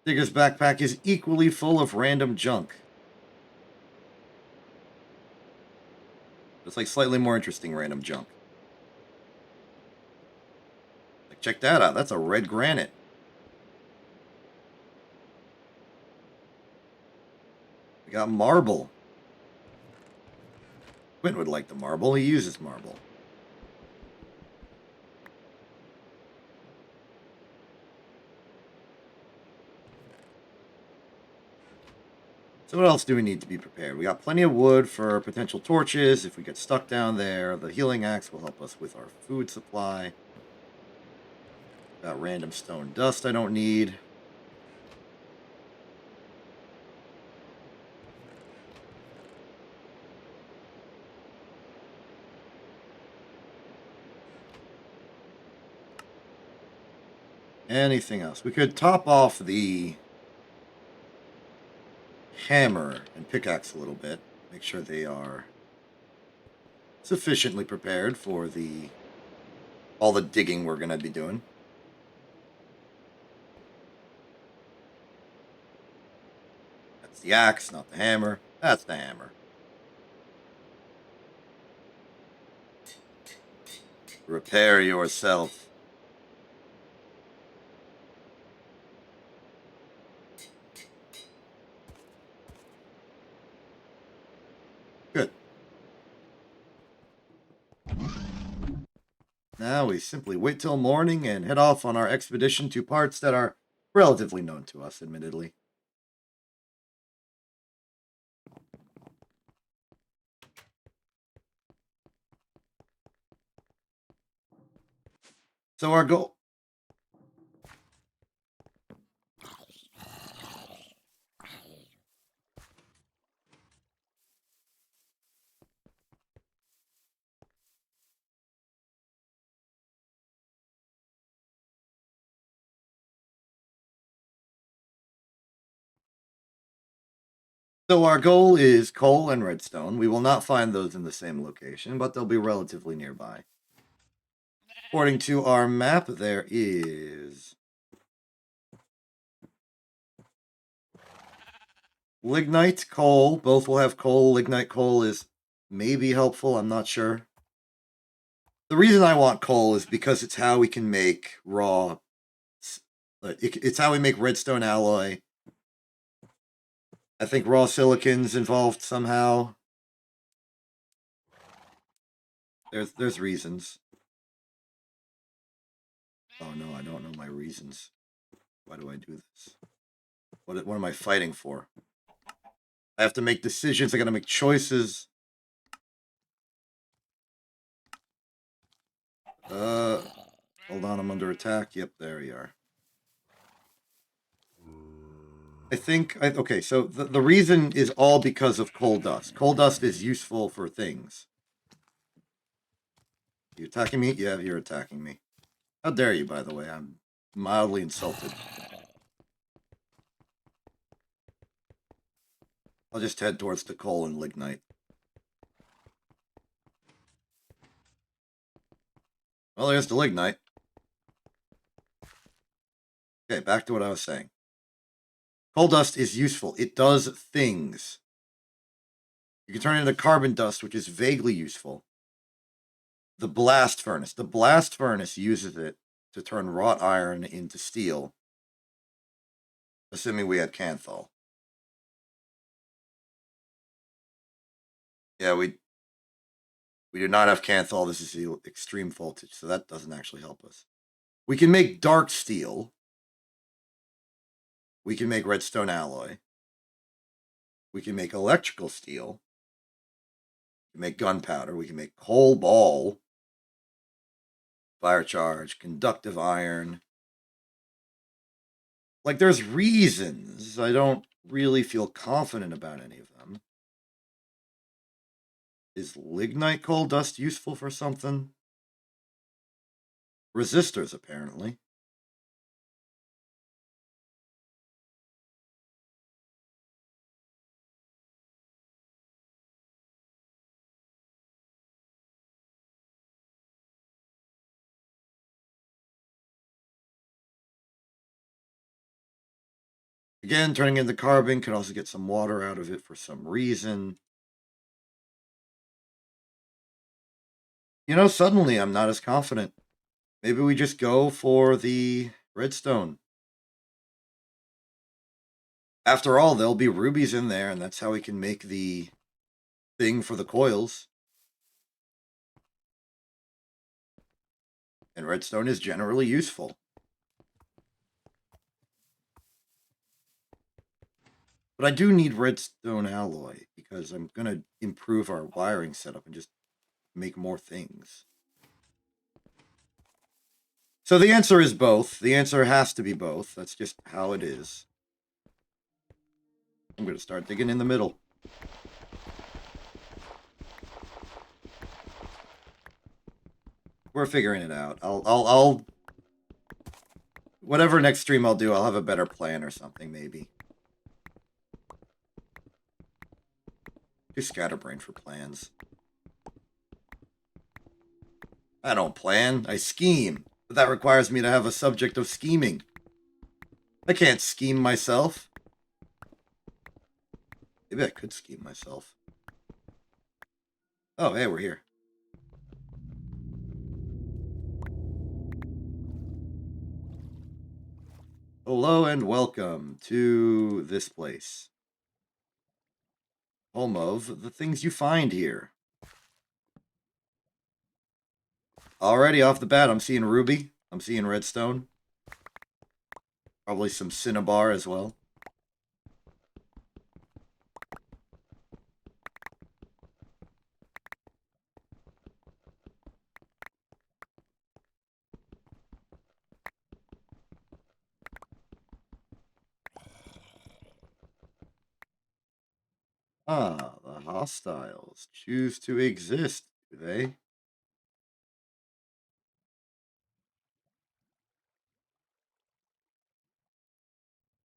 S1: Digger's backpack is equally full of random junk. It's like slightly more interesting random junk. Like, check that out. That's a red granite. We got marble. Quint would like the marble. He uses marble. So what else do we need to be prepared? We got plenty of wood for potential torches. If we get stuck down there, the healing axe will help us with our food supply. Got random stone dust I don't need. Anything else? We could top off the hammer and pickaxe a little bit. Make sure they are sufficiently prepared for all the digging we're going to be doing. That's the axe, not the hammer. That's the hammer. Repair yourself. Good. Now we simply wait till morning and head off on our expedition to parts that are relatively known to us, admittedly. So our goal... So our goal is coal and redstone. We will not find those in the same location, but they'll be relatively nearby. According to our map, there is lignite, coal. Both will have coal. Lignite coal is maybe helpful. I'm not sure. The reason I want coal is because it's how we can make raw... It's how we make redstone alloy. I think raw silicon's involved somehow. There's reasons. Oh no, I don't know my reasons. Why do I do this? What am I fighting for? I have to make decisions. I gotta make choices. Hold on, I'm under attack. Yep, there we are. Okay, so the reason is all because of coal dust. Coal dust is useful for things. You attacking me? Yeah, you're attacking me. How dare you, by the way? I'm mildly insulted. I'll just head towards the coal and lignite. Well, there's the lignite. Okay, back to what I was saying. Coal dust is useful. It does things. You can turn it into carbon dust, which is vaguely useful. The blast furnace. The blast furnace uses it to turn wrought iron into steel. Assuming we had Canthal. Yeah, we do not have Canthal. This is the extreme voltage, so that doesn't actually help us. We can make dark steel. We can make redstone alloy. We can make electrical steel. We can make gunpowder. We can make coal ball. Fire charge. Conductive iron. Like, there's reasons. I don't really feel confident about any of them. Is lignite coal dust useful for something? Resistors, apparently. Again, turning into carbon could also get some water out of it for some reason. You know, suddenly I'm not as confident. Maybe we just go for the redstone. After all, there'll be rubies in there, and that's how we can make the thing for the coils. And redstone is generally useful. But I do need redstone alloy, because I'm going to improve our wiring setup and just make more things. So the answer is both. The answer has to be both. That's just how it is. I'm going to start digging in the middle. We're figuring it out. I'll whatever next stream I'll do, I'll have a better plan or something, maybe. Too scatterbrained for plans. I don't plan, I scheme. But that requires me to have a subject of scheming. I can't scheme myself. Maybe I could scheme myself. Oh, hey, we're here. Hello and welcome to this place. Home of the things you find here. Already off the bat, I'm seeing ruby. I'm seeing redstone. Probably some cinnabar as well. Ah, the hostiles choose to exist, do they?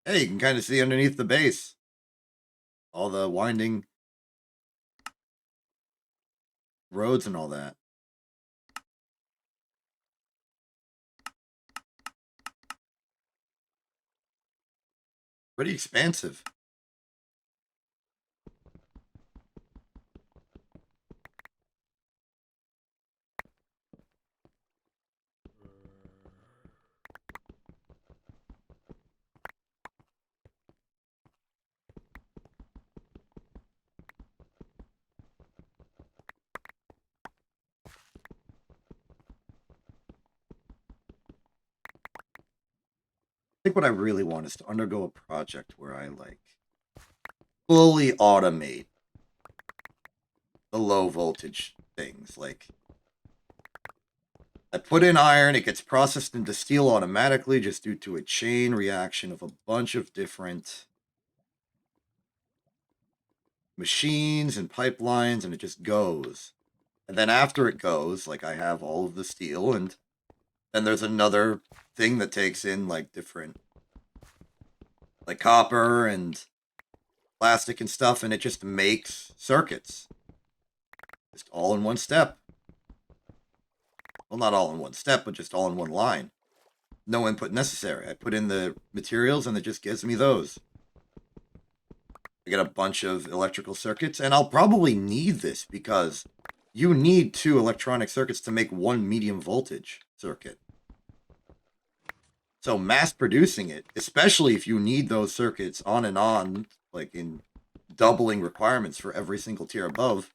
S1: Hey, you can kind of see underneath the base all the winding roads and all that. Pretty expansive. I think what I really want is to undergo a project where I like fully automate the low voltage things. Like I put in iron, it gets processed into steel automatically just due to a chain reaction of a bunch of different machines and pipelines, and it just goes. And then after it goes, like I have all of the steel, and then there's another thing that takes in like different, like copper and plastic and stuff, and it just makes circuits. Just all in one step. Well, not all in one step, but just all in one line. No input necessary. I put in the materials and it just gives me those. I get a bunch of electrical circuits, and I'll probably need this because you need 2 electronic circuits to make 1 medium voltage circuit. So mass producing it, especially if you need those circuits on and on, like in doubling requirements for every single tier above,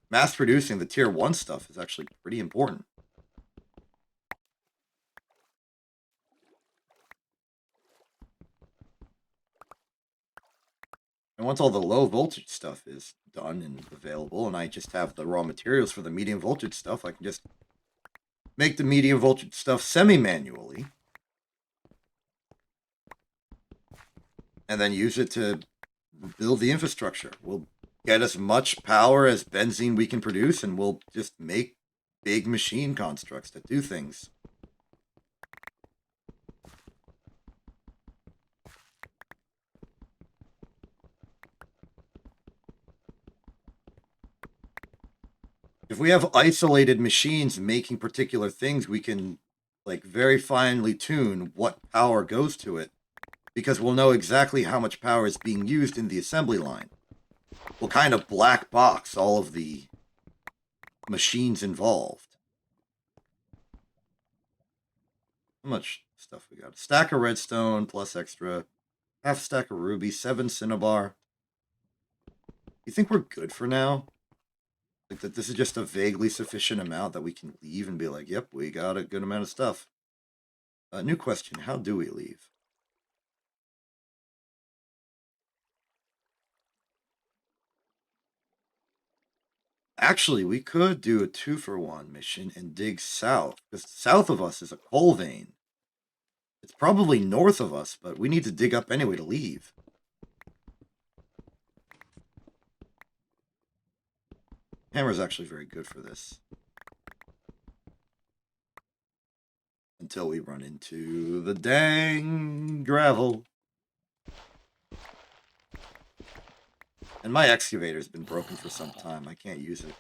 S1: mass producing the tier 1 stuff is actually pretty important. And once all the low voltage stuff is done and available, and I just have the raw materials for the medium voltage stuff, I can just make the medium voltage stuff semi-manually, and then use it to build the infrastructure. We'll get as much power as benzene we can produce, and we'll just make big machine constructs that do things. If we have isolated machines making particular things, we can like very finely tune what power goes to it, because we'll know exactly how much power is being used in the assembly line. We'll kind of black box all of the machines involved. How much stuff we got? A stack of redstone plus extra, half stack of ruby, 7 cinnabar. You think we're good for now? Like that this is just a vaguely sufficient amount that we can leave and be like, yep, we got a good amount of stuff. New question, how do we leave? Actually, we could do a 2-for-1 mission and dig south, because south of us is a coal vein. It's probably north of us, but we need to dig up anyway to leave. Hammer's actually very good for this. Until we run into the dang gravel. And my excavator's been broken for some time. I can't use it.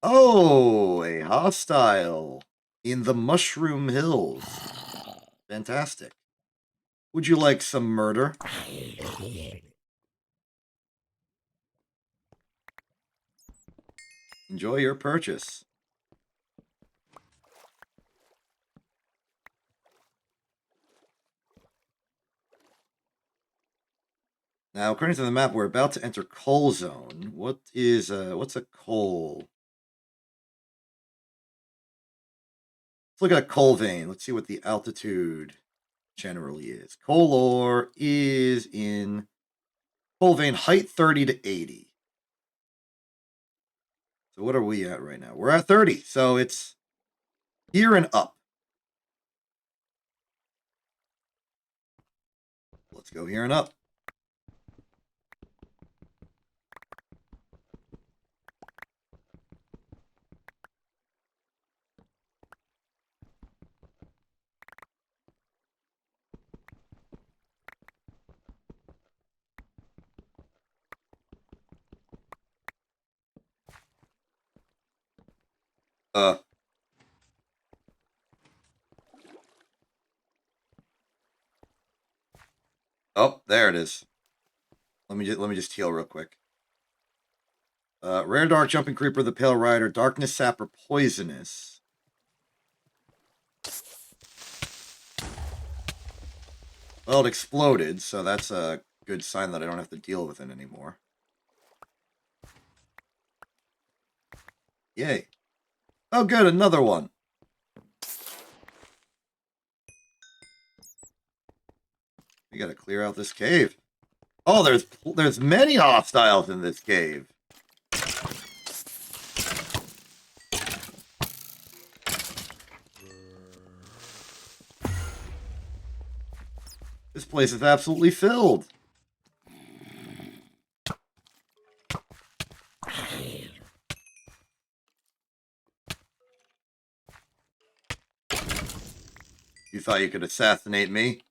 S1: Oh, a hostile in the Mushroom Hills. Fantastic. Would you like some murder? Enjoy your purchase. Now, according to the map, we're about to enter coal zone. What's a coal? Let's look at a coal vein. Let's see what the altitude generally is. Coal ore is in coal vein height 30 to 80. So what are we at right now? We're at 30. So it's Here and up. Let's go here and up. Oh, there it is. Let me just heal real quick. Rare dark jumping creeper, the pale rider, darkness sapper, poisonous. Well, it exploded, so that's a good sign that I don't have to deal with it anymore. Yay. Oh, good, another one. We gotta clear out this cave. Oh, there's many hostiles in this cave. This place is absolutely filled. You thought you could assassinate me?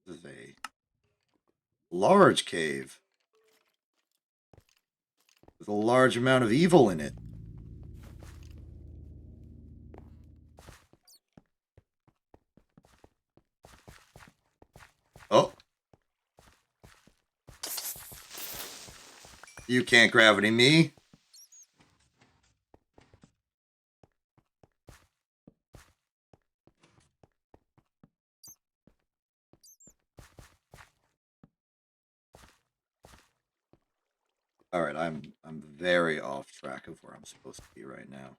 S1: This is a large cave with a large amount of evil in it. Oh. You can't gravity me. Alright, I'm very off track of where I'm supposed to be right now.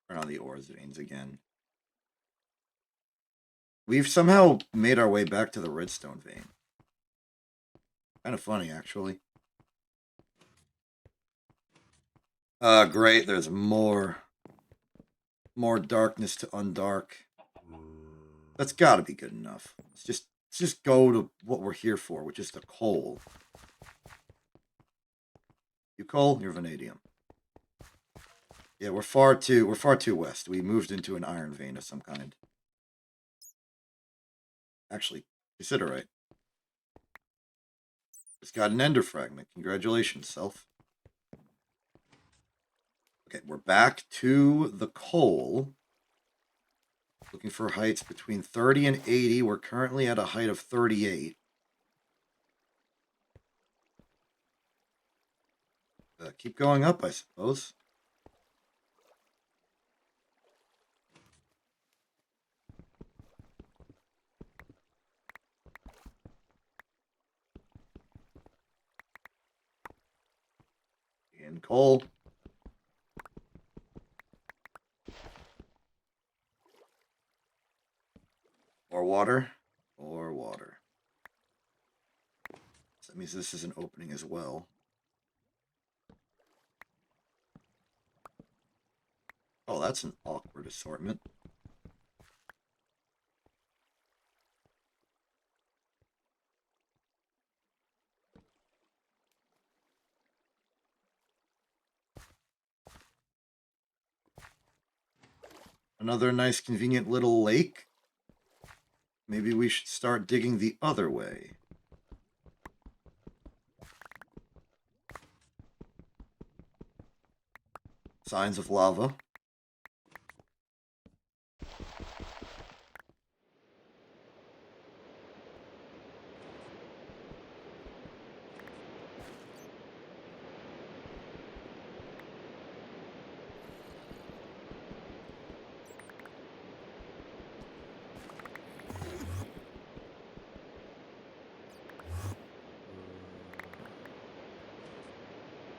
S1: Turn on the ores veins again. We've somehow made our way back to the redstone vein. Kind of funny, actually. Great. There's more darkness to undark. That's got to be good enough. Let's just go to what we're here for, which is the coal. You coal, you're vanadium. Yeah, we're far too west. We moved into an iron vein of some kind. Actually, consider right. Just got an ender fragment. Congratulations, self. Okay, we're back to the coal. Looking for heights between 30 and 80. We're currently at a height of 38. Keep going up, I suppose. And coal. More water. More water. So that means this is an opening as well. Oh, that's an awkward assortment. Another nice, convenient little lake. Maybe we should start digging the other way. Signs of lava.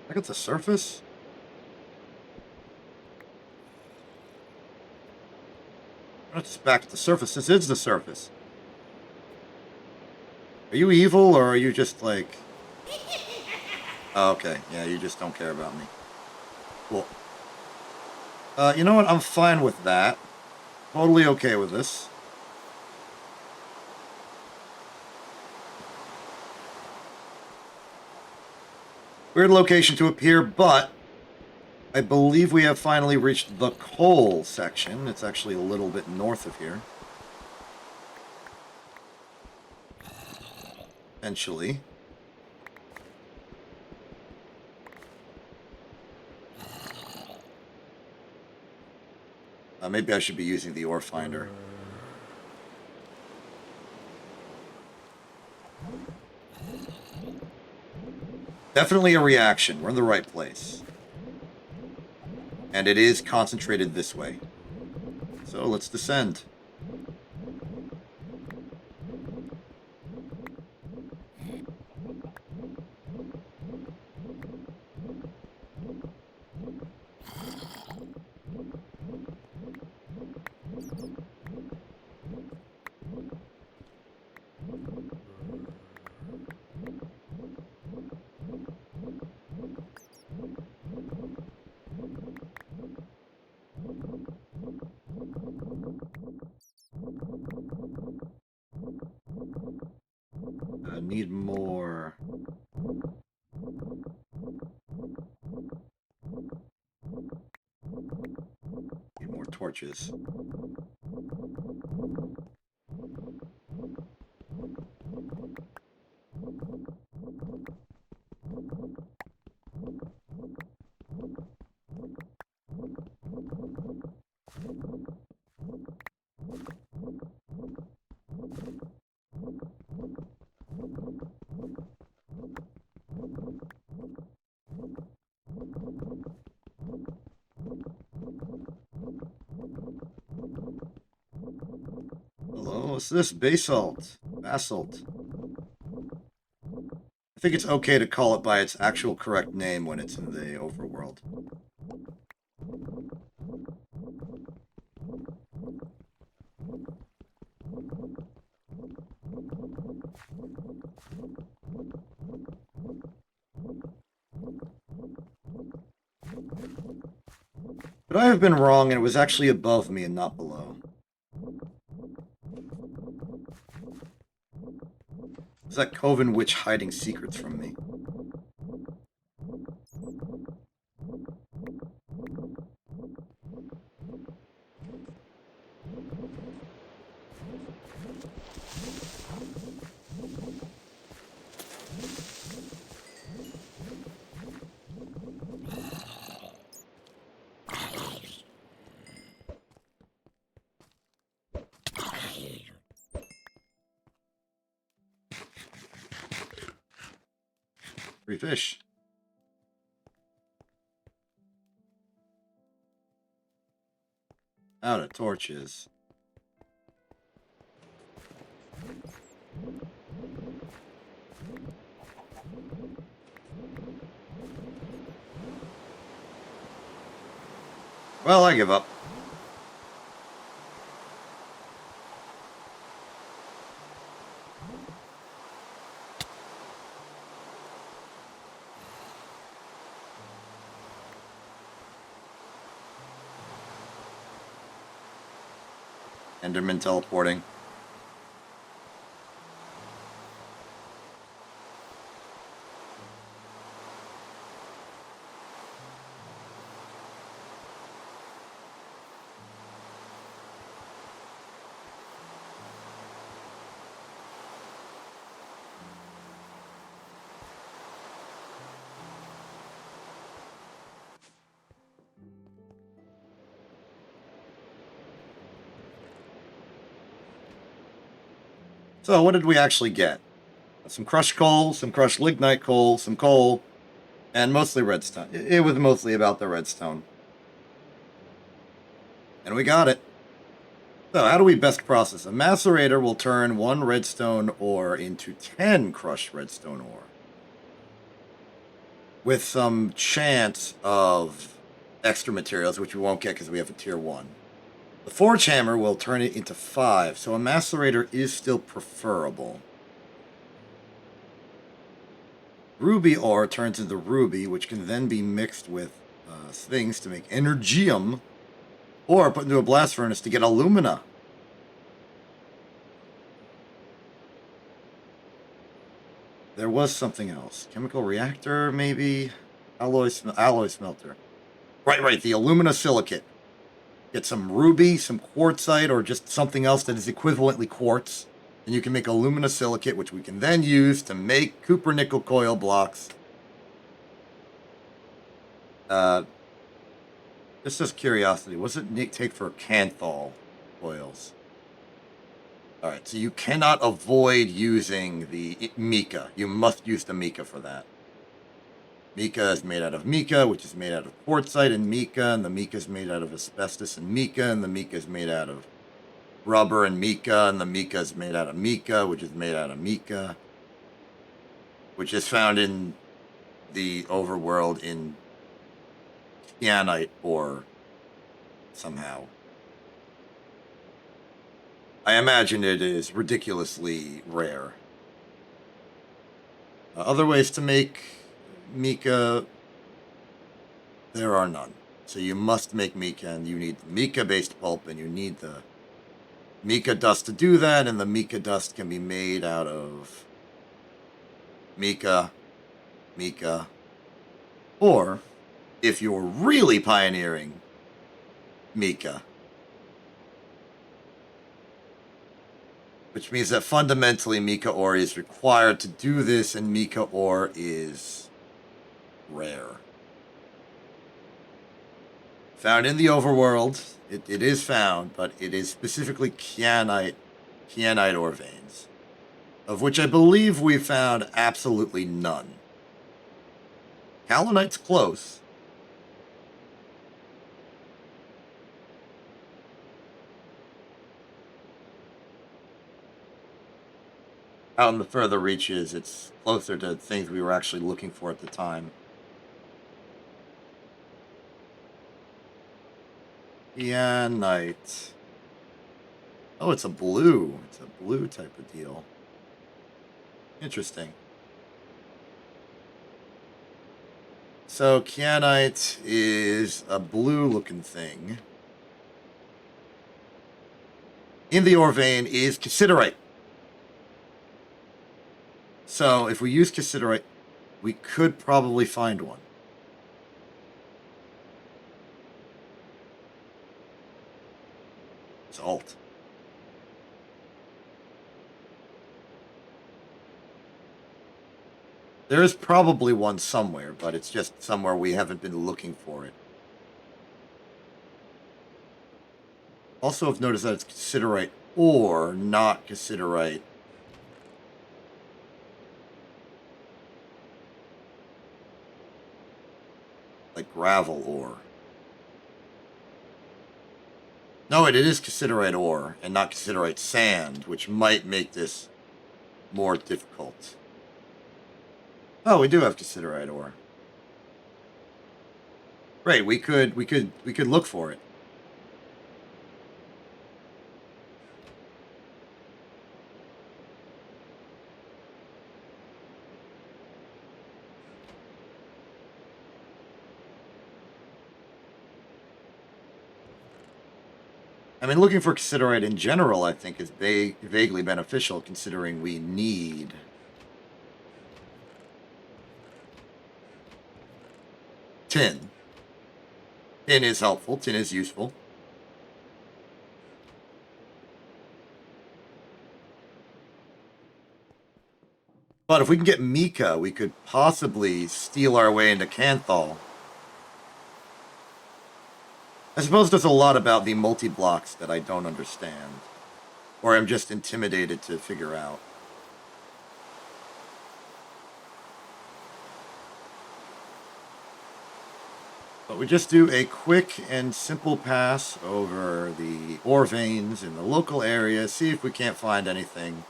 S1: Back at the surface? That's back at the surface. This is the surface. Are you evil, or are you just, like, Oh, okay. Yeah, you just don't care about me. Cool. You know what? I'm fine with that. Totally okay with this. Weird location to appear, but I believe we have finally reached the coal section. It's actually a little bit north of here. Potentially. Maybe I should be using the ore finder. Definitely a reaction. We're in the right place. And it is concentrated this way. So let's descend. I need more. Need more torches. Hello, what's this? Basalt. Basalt. I think it's okay to call it by its actual correct name when it's in the overworld. But I have been wrong, and it was actually above me and not below. Is that Coven Witch hiding secrets from me? Free fish. Out of torches. Well, I give up. Enderman teleporting. So, what did we actually get? Some crushed coal, some crushed lignite coal, some coal, and mostly redstone. It was mostly about the redstone. And we got it. So, how do we best process? A macerator will turn 1 redstone ore into 10 crushed redstone ore, with some chance of extra materials, which we won't get because we have a tier 1. The forge hammer will turn it into 5, so a macerator is still preferable. Ruby ore turns into ruby, which can then be mixed with things to make energium, or put into a blast furnace to get alumina. There was something else. Chemical reactor, maybe? Alloy smelter. Right. The alumina silicate. Get some ruby, some quartzite, or just something else that is equivalently quartz. And you can make alumina silicate, which we can then use to make copper nickel coil blocks. Just as curiosity, what does it take for Canthal coils? Alright, so you cannot avoid using the mica. You must use the mica for that. Mica is made out of mica, which is made out of quartzite and mica, and the mica is made out of asbestos and mica, and the mica is made out of rubber and mica, and the mica is made out of mica, which is made out of mica, which is found in the overworld in kyanite ore somehow. I imagine it is ridiculously rare. Other ways to make mica, there are none. So you must make mica, and you need mica-based pulp, and you need the mica dust to do that, and the mica dust can be made out of mica, or if you're really pioneering mica, which means that fundamentally mica ore is required to do this, and mica ore is rare. Found in the overworld. It is found, but it is specifically kyanite ore veins, of which I believe we found absolutely none. Kaolinite's close. Out in the further reaches, it's closer to things we were actually looking for at the time. Kyanite. Oh, it's a blue. It's a blue type of deal. Interesting. So kyanite is a blue-looking thing. In the ore vein is cassiterite. So if we use cassiterite, we could probably find one. It's alt. There is probably one somewhere, but it's just somewhere we haven't been looking for it. Also, I've noticed that it's cassiterite ore, not cassiterite. Like gravel ore. No, it is cassiterite ore, and not cassiterite sand, which might make this more difficult. Oh, we do have cassiterite ore. Right, we could look for it. I mean, looking for cassiterite in general, I think, is vaguely beneficial, considering we need tin. Tin is helpful. Tin is useful. But if we can get mica, we could possibly steal our way into Canthal. I suppose there's a lot about the multi-blocks that I don't understand. Or I'm just intimidated to figure out. But we just do a quick and simple pass over the ore veins in the local area, see if we can't find anything.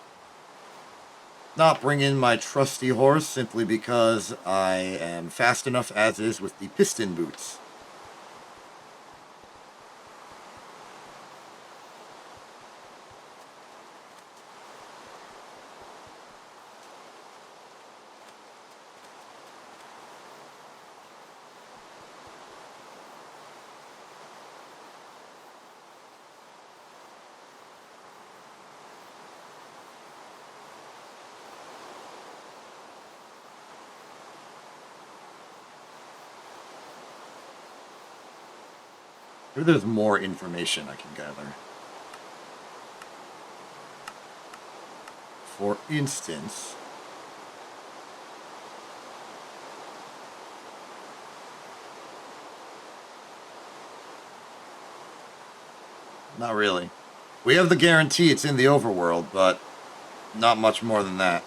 S1: Not bring in my trusty horse simply because I am fast enough as is with the piston boots. Maybe there's more information I can gather. For instance, not really. We have the guarantee it's in the overworld, but not much more than that.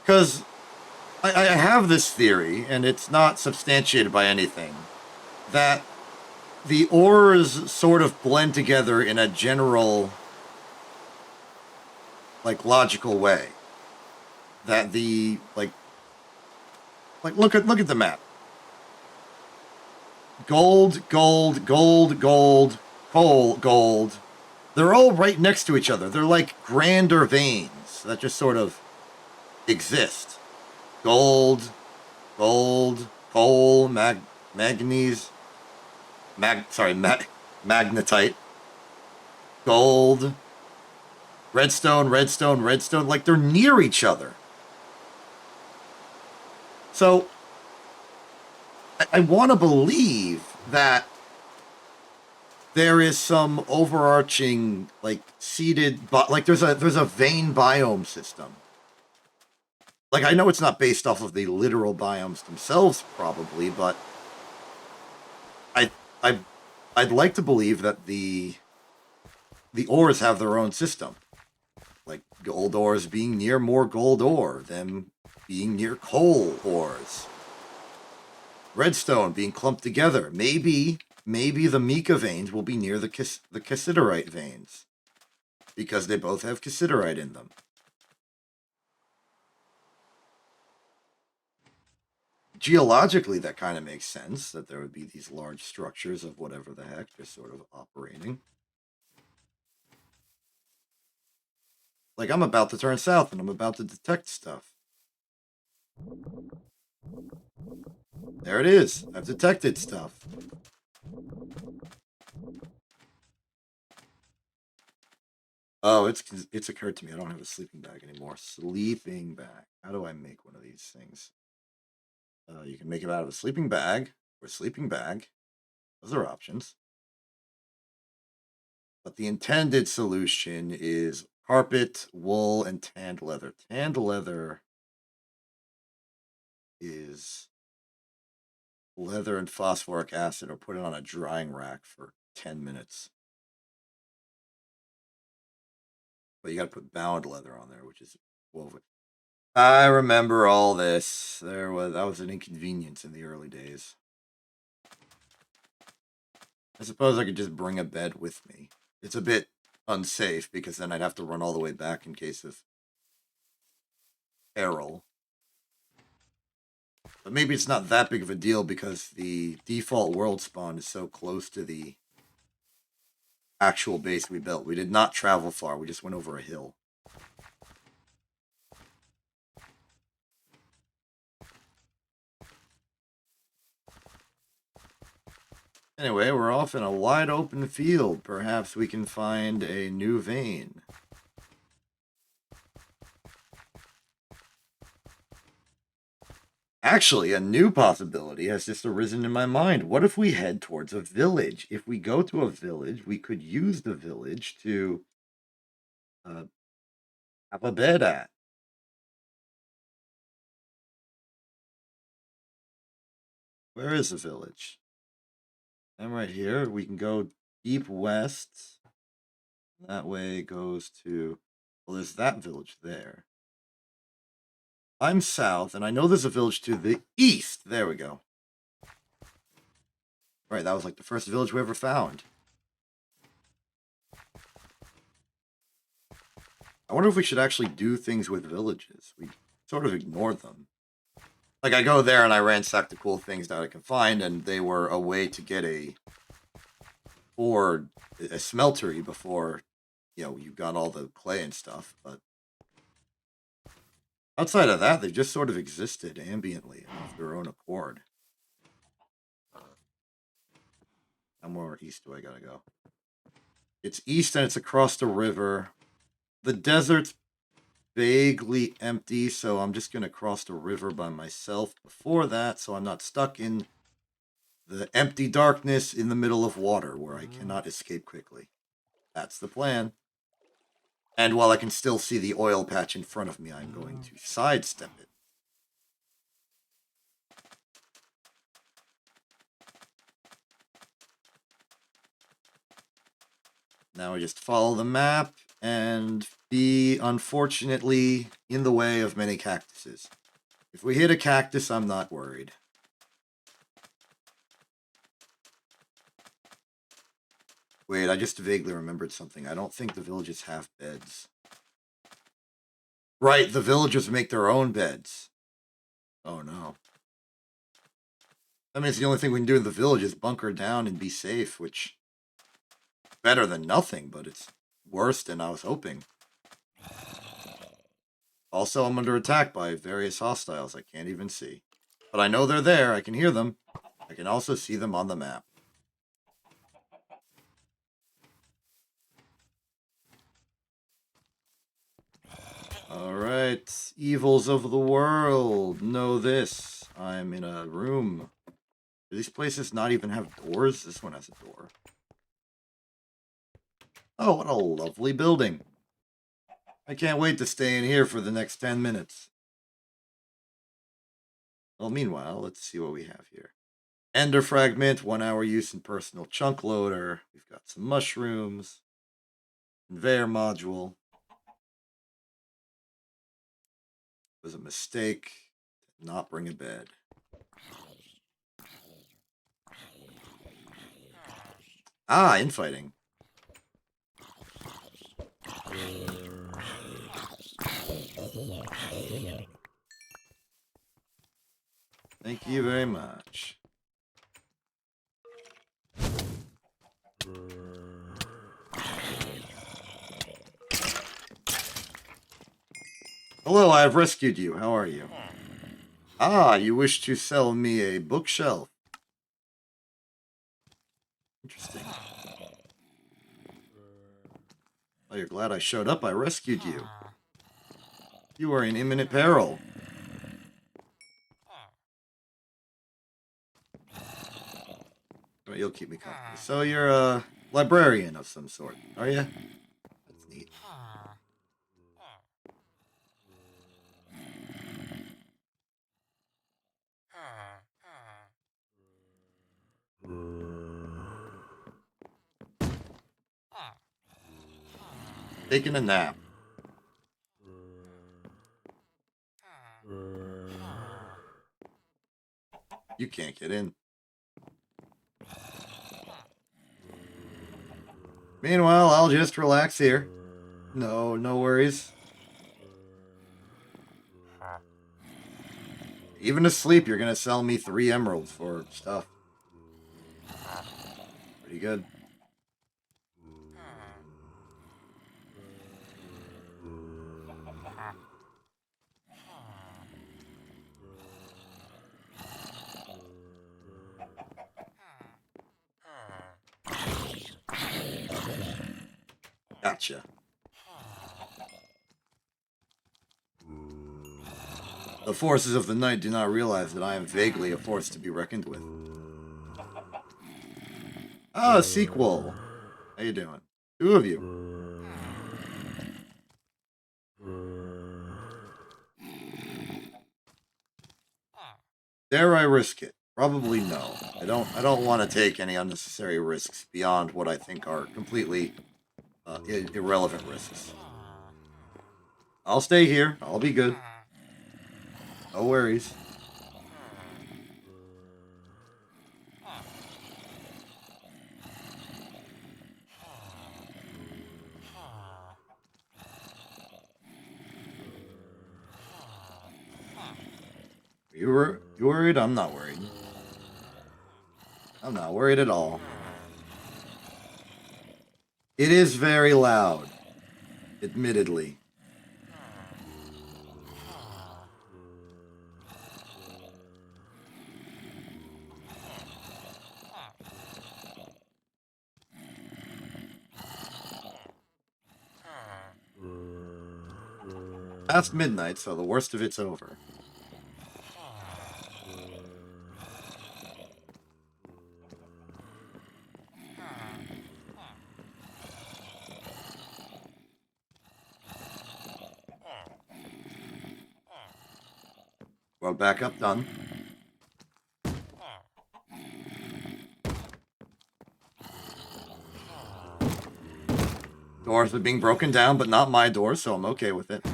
S1: Because I have this theory, and it's not substantiated by anything, that the ores sort of blend together in a general, like, logical way. That the look at the map. Gold, gold, gold, gold, coal, gold. They're all right next to each other. They're like grander veins that just sort of exist. Gold, gold, coal, manganese, magnetite, gold, redstone, redstone, redstone. Like they're near each other. So I want to believe that there is some overarching, like, seeded, like there's a vein biome system. Like, I know it's not based off of the literal biomes themselves, probably, but I I I'd like to believe that the ores have their own system. Like gold ores being near more gold ore, them being near coal ores. Redstone being clumped together. Maybe the mica veins will be near the cassiterite veins because they both have cassiterite in them. Geologically, that kind of makes sense that there would be these large structures of whatever the heck just sort of operating. Like, I'm about to turn south and I'm about to detect stuff. There it is. I've detected stuff. Oh, it's occurred to me. I don't have a sleeping bag anymore. Sleeping bag. How do I make one of these things? You can make it out of a sleeping bag or a sleeping bag. Those are options. But the intended solution is carpet, wool, and tanned leather. Tanned leather is leather and phosphoric acid are put it on a drying rack for 10 minutes. But you got to put bound leather on there, which is woven. I remember all this. That was an inconvenience in the early days. I suppose I could just bring a bed with me. It's a bit unsafe because then I'd have to run all the way back in case of peril. But maybe it's not that big of a deal because the default world spawn is so close to the actual base we built. We did not travel far. We just went over a hill. Anyway, we're off in a wide open field. Perhaps we can find a new vein. Actually, a new possibility has just arisen in my mind. What if we head towards a village? If we go to a village, we could use the village to have a bed at. Where is the village? I'm right here. We can go deep west. That way it goes to, well, there's that village there. I'm south, and I know there's a village to the east. There we go. Right, that was like the first village we ever found. I wonder if we should actually do things with villages. We sort of ignore them. Like, I go there and I ransack the cool things that I can find, and they were a way to get a smeltery before, you got all the clay and stuff. But outside of that, they just sort of existed ambiently and of their own accord. How more east do I gotta go? It's east and it's across the river. The desert's vaguely empty, so I'm just going to cross the river by myself before that, so I'm not stuck in the empty darkness in the middle of water where I cannot escape quickly. That's the plan. And while I can still see the oil patch in front of me, I'm going to sidestep it. Now I just follow the map and be, unfortunately, in the way of many cactuses. If we hit a cactus, I'm not worried. Wait, I just vaguely remembered something. I don't think the villages have beds. Right, the villagers make their own beds. Oh no. That means the only thing we can do in the village is bunker down and be safe, which is better than nothing, but it's worse than I was hoping. Also, I'm under attack by various hostiles I can't even see. But I know they're there, I can hear them. I can also see them on the map. Alright, evils of the world, know this. I'm in a room. Do these places not even have doors? This one has a door. Oh, what a lovely building. I can't wait to stay in here for the next 10 minutes. Well, meanwhile, let's see what we have here. Ender fragment, 1 hour use in personal chunk loader. We've got some mushrooms. Conveyor module. It was a mistake. Did not bring a bed. Ah, infighting. Thank you very much. Hello, I have rescued you. How are you? Ah, you wish to sell me a bookshelf. Interesting. Oh, you're glad I showed up. I rescued you. You are in imminent peril. Oh, you'll keep me company. So you're a librarian of some sort, are you? That's neat. Taking a nap. You can't get in. Meanwhile, I'll just relax here. No worries. Even asleep, you're gonna sell me 3 emeralds for stuff. Pretty good. Gotcha. The forces of the night do not realize that I am vaguely a force to be reckoned with. Ah, sequel. How you doing? 2 of you. Dare I risk it? Probably no. I don't want to take any unnecessary risks beyond what I think are completely irrelevant risks. I'll stay here. I'll be good. No worries. You worried? I'm not worried. I'm not worried at all. It is very loud. Admittedly. Past midnight, so the worst of it's over. Well, back up, done. Doors are being broken down, but not my doors, so I'm okay with it.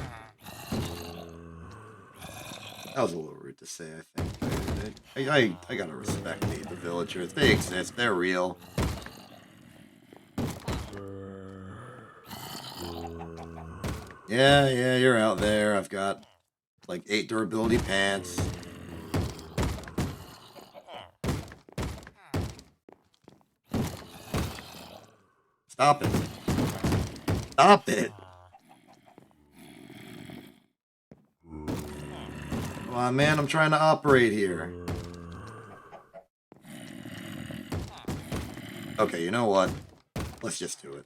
S1: That was a little rude to say, I think. I gotta respect the villagers. They exist. They're real. Yeah, you're out there. I've got like 8 durability pants. Stop it. Stop it. Come on, man. I'm trying to operate here. Okay, you know what? Let's just do it.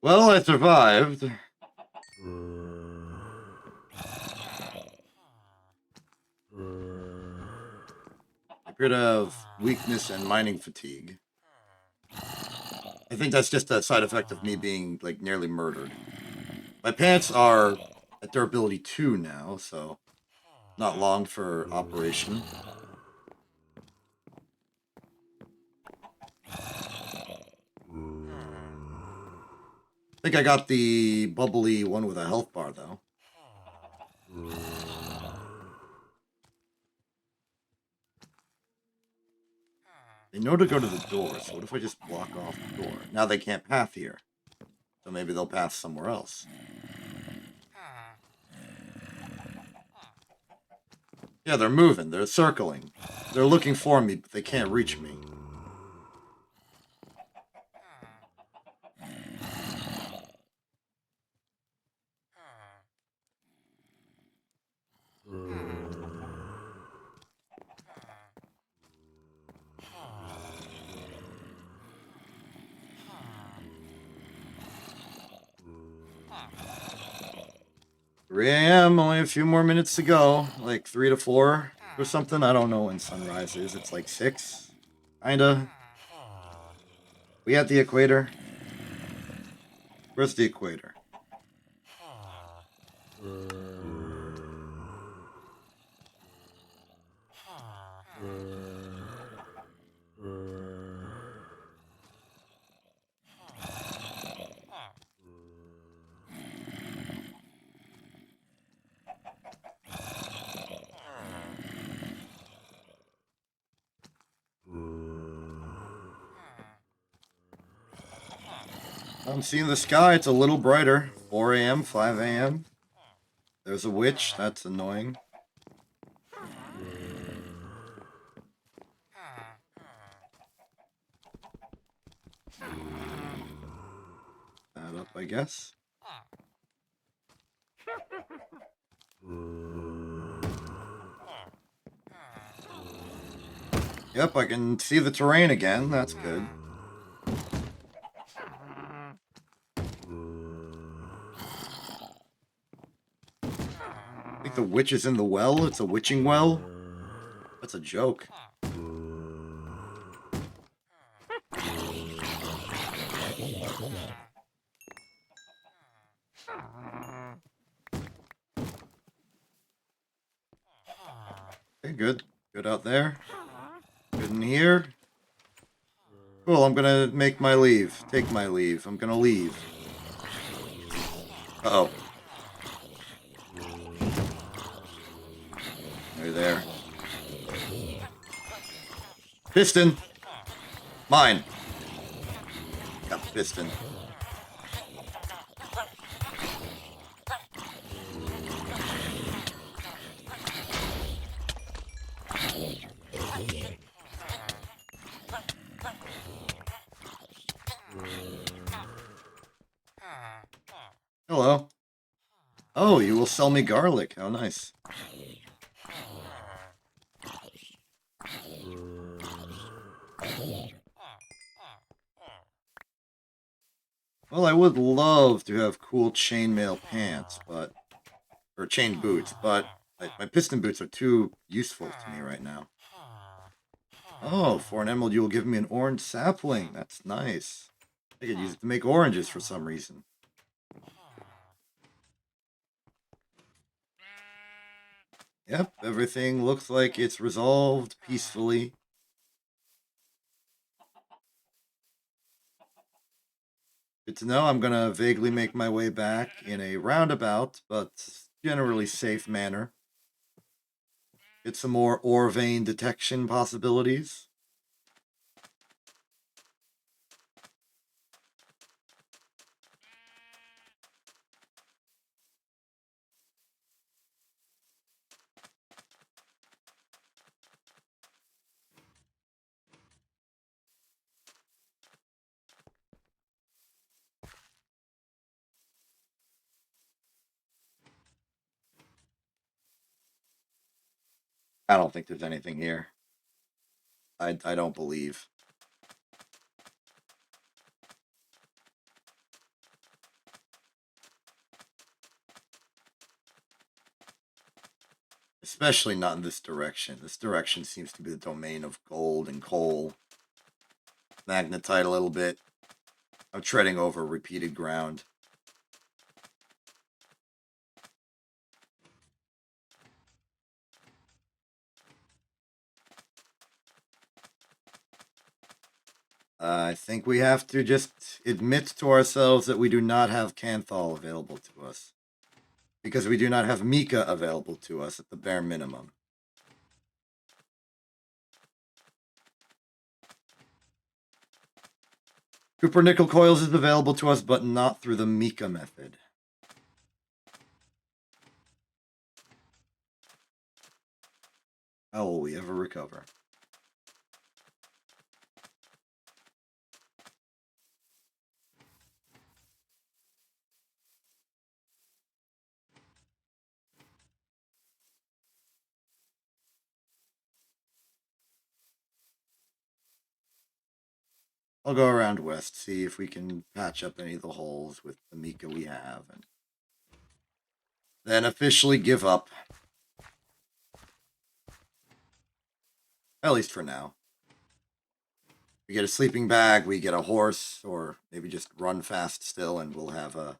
S1: Well, I survived. Get rid of weakness and mining fatigue. I think that's just a side effect of me being, like, nearly murdered. My pants are at durability 2 now, so not long for operation. I think I got the bubbly one with a health bar, though. They know to go to the door, so what if I just block off the door? Now they can't path here. So maybe they'll path somewhere else. Yeah, they're moving. They're circling. They're looking for me, but they can't reach me. Three a.m. Only a few more minutes to go. Like 3 to 4 or something. I don't know when sunrise is. It's like 6. Kinda. We at the equator. Where's the equator? I'm seeing the sky. It's a little brighter. 4 a.m., 5 a.m. There's a witch. That's annoying. That up, I guess. Yep, I can see the terrain again. That's good. I think the witch is in the well. It's a witching well. That's a joke. Okay, good. Good out there. Good in here. Cool, I'm gonna make my leave. Take my leave. I'm gonna leave. Uh-oh. Right there. Piston! Mine! Got the piston. Hello. Oh, you will sell me garlic. How nice. Well, I would love to have cool chainmail pants, but... or chain boots, but my piston boots are too useful to me right now. Oh, for an emerald you will give me an orange sapling. That's nice. I could use it to make oranges for some reason. Yep, everything looks like it's resolved peacefully. Good to know. I'm going to vaguely make my way back in a roundabout, but generally safe manner. Get some more ore vein detection possibilities. I don't think there's anything here. I don't believe. Especially not in this direction. This direction seems to be the domain of gold and coal. Magnetite a little bit. I'm treading over repeated ground. I think we have to just admit to ourselves that we do not have Canthal available to us. Because we do not have Mika available to us at the bare minimum. Cooper nickel coils is available to us, but not through the Mika method. How will we ever recover? I'll go around west, see if we can patch up any of the holes with the Mika we have, and then officially give up. At least for now. We get a sleeping bag, we get a horse, or maybe just run fast still, and we'll have a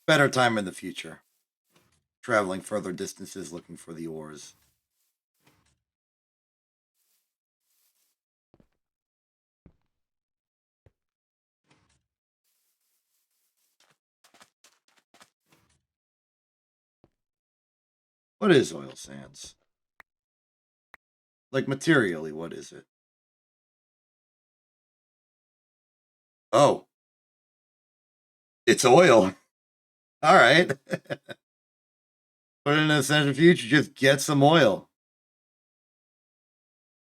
S1: better time in the future. Traveling further distances looking for the ores. What is oil sands? Like materially, what is it? Oh, it's oil. All right. Put it in a centrifuge, just get some oil.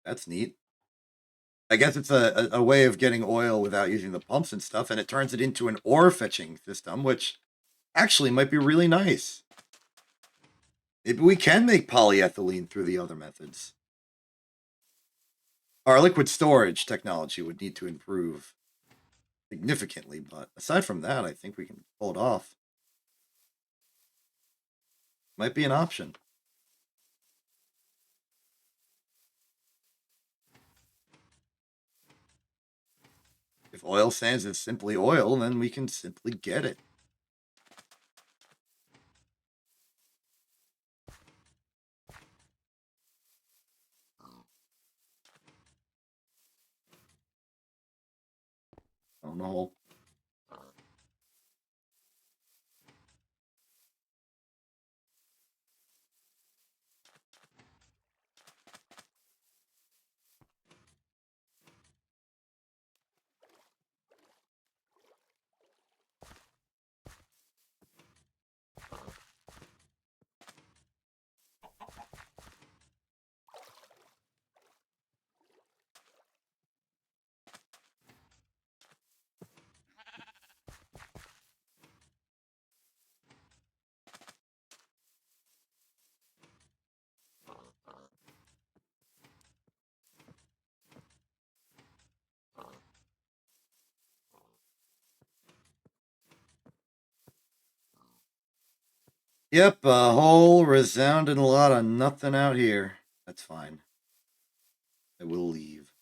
S1: That's neat. I guess it's a way of getting oil without using the pumps and stuff, and it turns it into an ore fetching system, which actually might be really nice. Maybe we can make polyethylene through the other methods. Our liquid storage technology would need to improve significantly, but aside from that, I think we can pull it off. Might be an option. If oil sands is simply oil, then we can simply get it. Oh no. Yep, a whole resounding lot of nothing out here. That's fine. I will leave.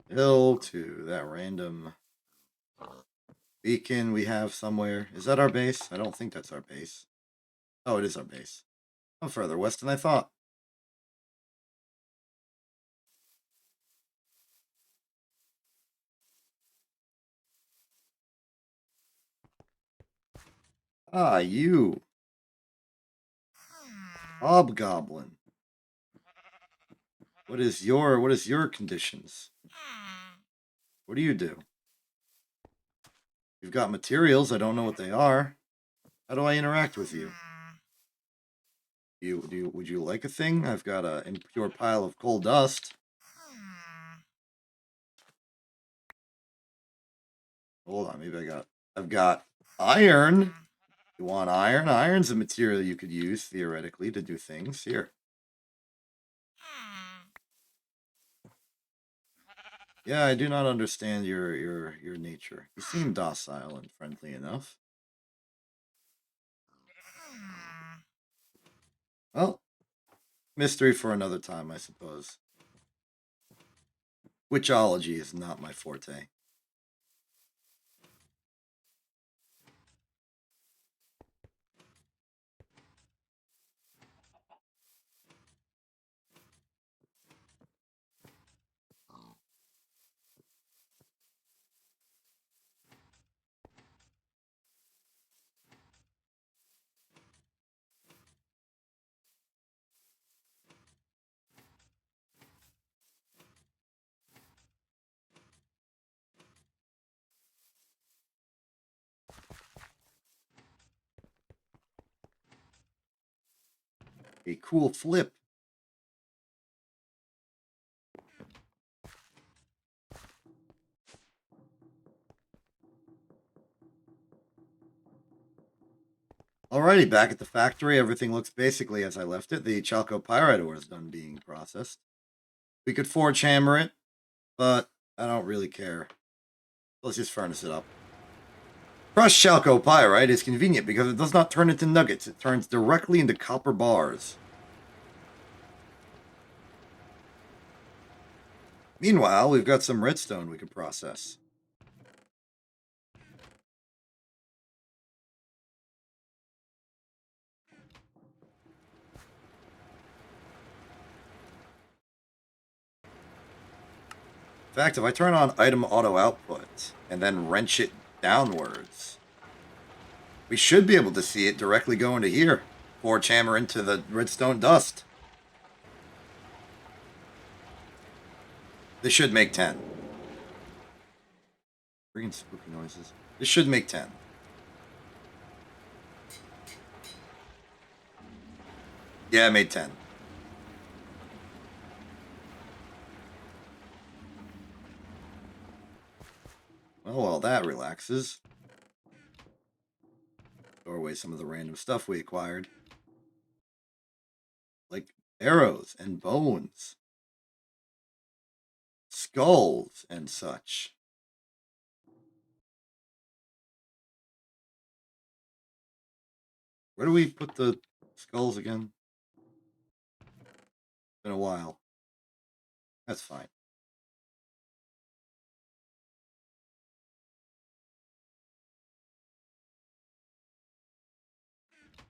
S1: Hill to that random beacon we have somewhere. Is that our base? I don't think that's our base. Oh, it is our base. I'm further west than I thought. Ah, you. Hobgoblin. What is your conditions? What do you do? You've got materials, I don't know what they are. How do I interact with you? Would you like a thing? I've got a impure pile of coal dust. Hold on, maybe I've got iron. You want iron? Iron's a material you could use theoretically to do things. Here. Yeah, I do not understand your nature. You seem docile and friendly enough. Well, mystery for another time, I suppose. Witchology is not my forte. A cool flip. Alrighty, back at the factory, everything looks basically as I left it. The chalcopyrite ore is done being processed. We could forge hammer it, but I don't really care. Let's just furnace it up. Crushed chalcopyrite is convenient because it does not turn into nuggets. It turns directly into copper bars. Meanwhile, we've got some redstone we can process. In fact, if I turn on item auto output and then wrench it downwards, we should be able to see it directly go into here. Forge hammer into the redstone dust. This should make 10. Bringing spooky noises. This should make 10. Yeah, I made 10. Well, that relaxes. Throw away some of the random stuff we acquired. Like arrows and bones. Skulls and such. Where do we put the skulls again? Been a while. That's fine.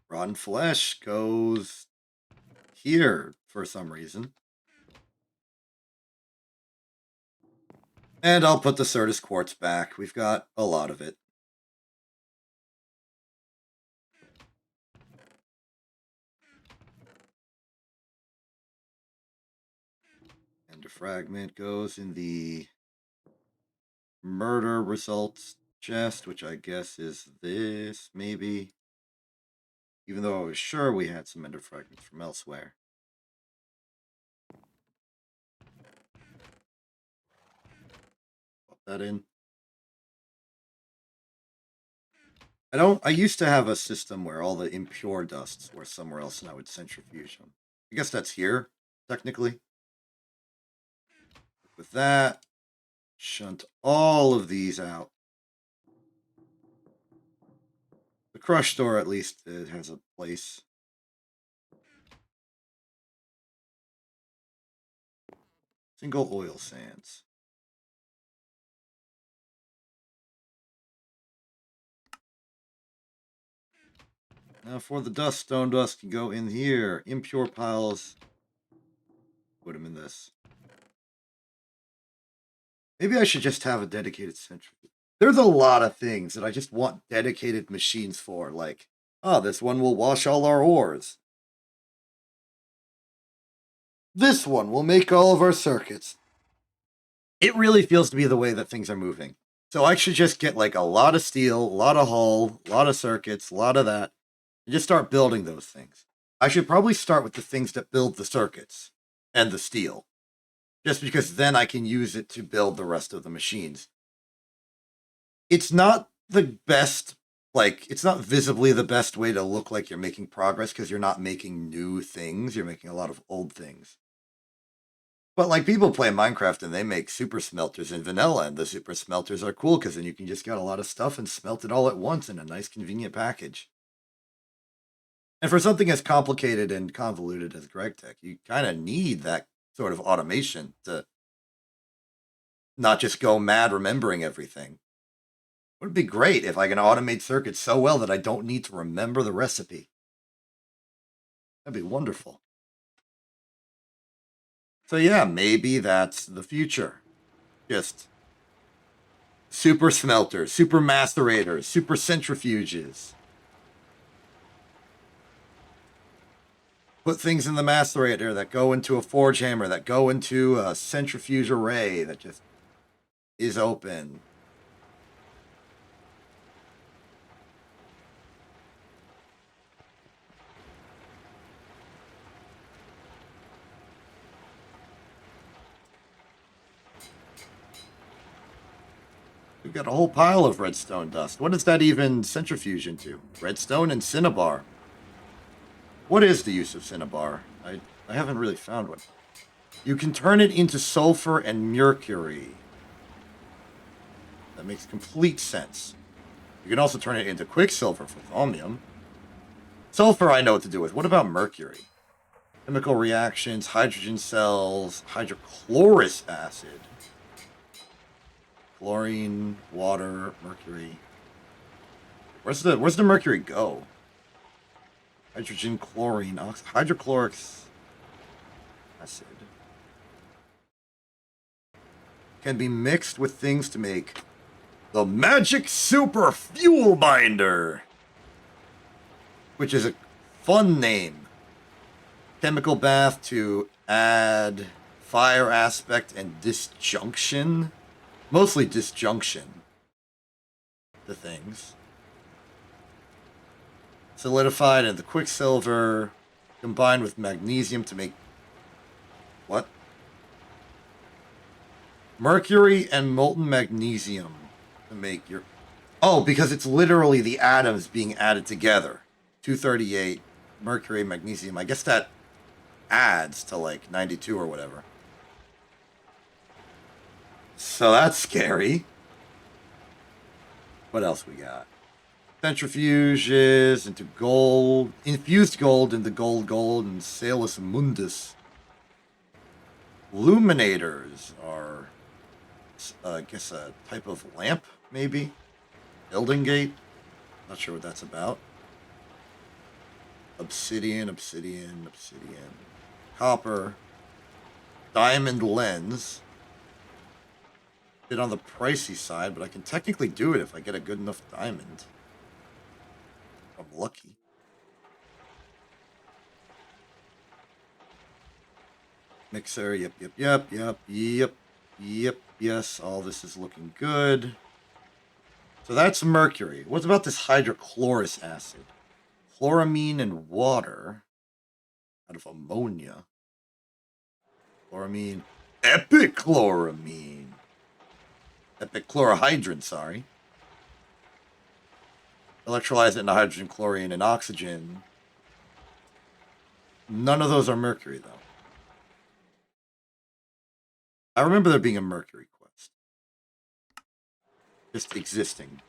S1: Rotten flesh goes here for some reason. And I'll put the Certus quartz back. We've got a lot of it. And a fragment goes in the murder results chest, which I guess is this, maybe. Even though I was sure we had some ender fragments from elsewhere. Pop that in. I used to have a system where all the impure dusts were somewhere else and I would centrifuge them. I guess that's here, technically. With that, shunt all of these out. The crush store, at least, it has a place. Single oil sands. Now for the dust, stone dust can go in here. Impure piles. Put them in this. Maybe I should just have a dedicated centrifuge. There's a lot of things that I just want dedicated machines for. Like, oh, this one will wash all our ores. This one will make all of our circuits. It really feels to be the way that things are moving. So I should just get like a lot of steel, a lot of hull, a lot of circuits, a lot of that, and just start building those things. I should probably start with the things that build the circuits and the steel, just because then I can use it to build the rest of the machines. It's not the best, like, it's not visibly the best way to look like you're making progress because you're not making new things, you're making a lot of old things. But like people play Minecraft and they make super smelters in vanilla, and the super smelters are cool because then you can just get a lot of stuff and smelt it all at once in a nice convenient package. And for something as complicated and convoluted as GregTech, you kind of need that sort of automation to not just go mad remembering everything. It would be great if I can automate circuits so well that I don't need to remember the recipe. That'd be wonderful. So yeah, maybe that's the future. Just super smelters, super macerators, super centrifuges. Put things in the macerator that go into a forge hammer, that go into a centrifuge array that just is open. We've got a whole pile of redstone dust. What does that even centrifuge into? Redstone and cinnabar. What is the use of cinnabar? I haven't really found one. You can turn it into sulfur and mercury. That makes complete sense. You can also turn it into quicksilver for thaumium. Sulfur I know what to do with. What about mercury? Chemical reactions, hydrogen cells, hydrochlorous acid. Chlorine, water, mercury. Where's the mercury go? Hydrogen, chlorine, hydrochloric acid. Can be mixed with things to make the magic super fuel binder, which is a fun name. Chemical bath to add fire aspect and disjunction. Mostly disjunction to things. Solidified into quicksilver, combined with magnesium to make... What? Mercury and molten magnesium to make your... Oh, because it's literally the atoms being added together. 238, mercury, magnesium. I guess that adds to like 92 or whatever. So that's scary. What else we got? Centrifuges into gold. Infused gold into gold, and Salus Mundus. Luminators are, I guess, a type of lamp, maybe? Building gate? Not sure what that's about. Obsidian. Copper. Diamond lens. Bit on the pricey side, but I can technically do it if I get a good enough diamond. I'm lucky. Mixer, yep. Yes, all this is looking good. So that's mercury. What about this hydrochlorous acid? Chloramine and water out of ammonia. Chloramine. Epicchloramine. Epichlorohydrin, sorry. Electrolyze it into hydrogen, chlorine, and oxygen. None of those are mercury, though. I remember there being a mercury quest. Just existing.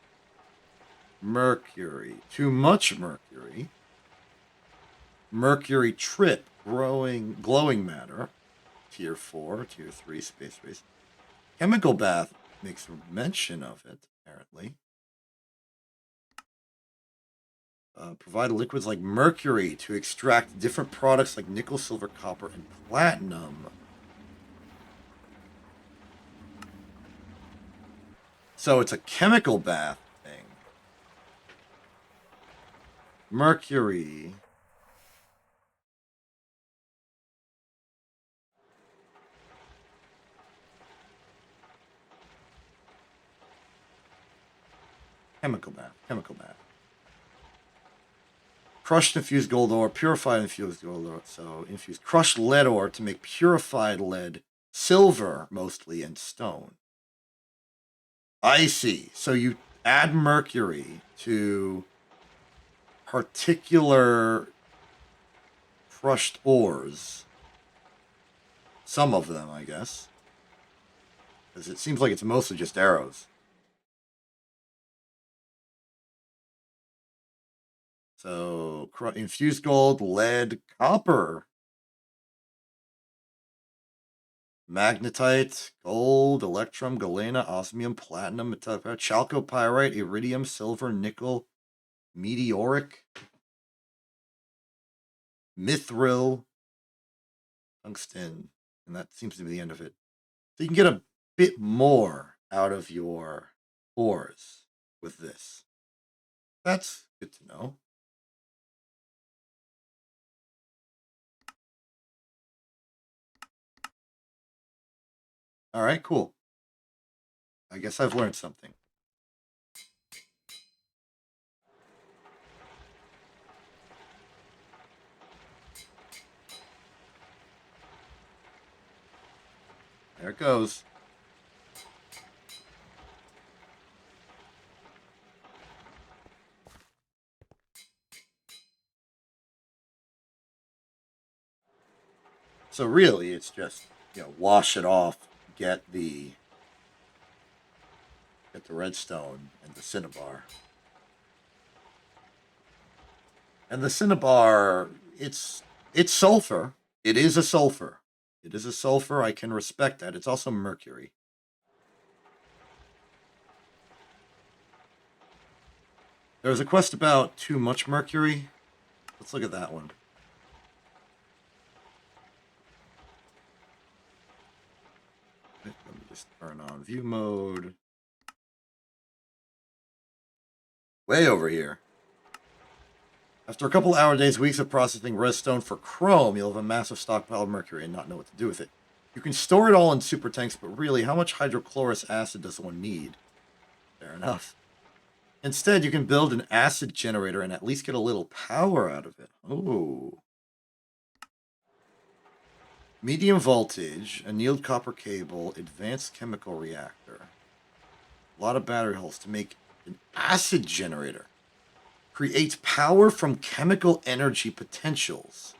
S1: Mercury. Too much mercury. Mercury trip. Glowing matter. Tier 4, Tier 3, space race. Chemical bath makes mention of it, apparently. Provide liquids like mercury to extract different products like nickel, silver, copper, and platinum. So it's a chemical bath thing. Mercury. Chemical bath. Crushed infused gold ore, purified infused gold ore. So infused crushed lead ore to make purified lead, silver mostly, and stone. I see. So you add mercury to particular crushed ores. Some of them, I guess. Because it seems like it's mostly just arrows. So, infused gold, lead, copper, magnetite, gold, electrum, galena, osmium, platinum, chalcopyrite, iridium, silver, nickel, meteoric, mithril, tungsten, and that seems to be the end of it. So you can get a bit more out of your ores with this. That's good to know. All right, cool. I guess I've learned something. There it goes. So really, it's just, wash it off, get the redstone and the cinnabar. And the cinnabar, it's sulfur. It is a sulfur. It is a sulfur. I can respect that. It's also mercury. There's a quest about too much mercury. Let's look at that one. Let me just turn on view mode. Way over here. After a couple weeks of processing redstone for chrome, you'll have a massive stockpile of mercury and not know what to do with it. You can store it all in super tanks, but really, how much hydrochloric acid does one need? Fair enough. Instead, you can build an acid generator and at least get a little power out of it. Oh. Medium voltage, annealed copper cable, advanced chemical reactor. A lot of battery holes to make an acid generator. Creates power from chemical energy potentials.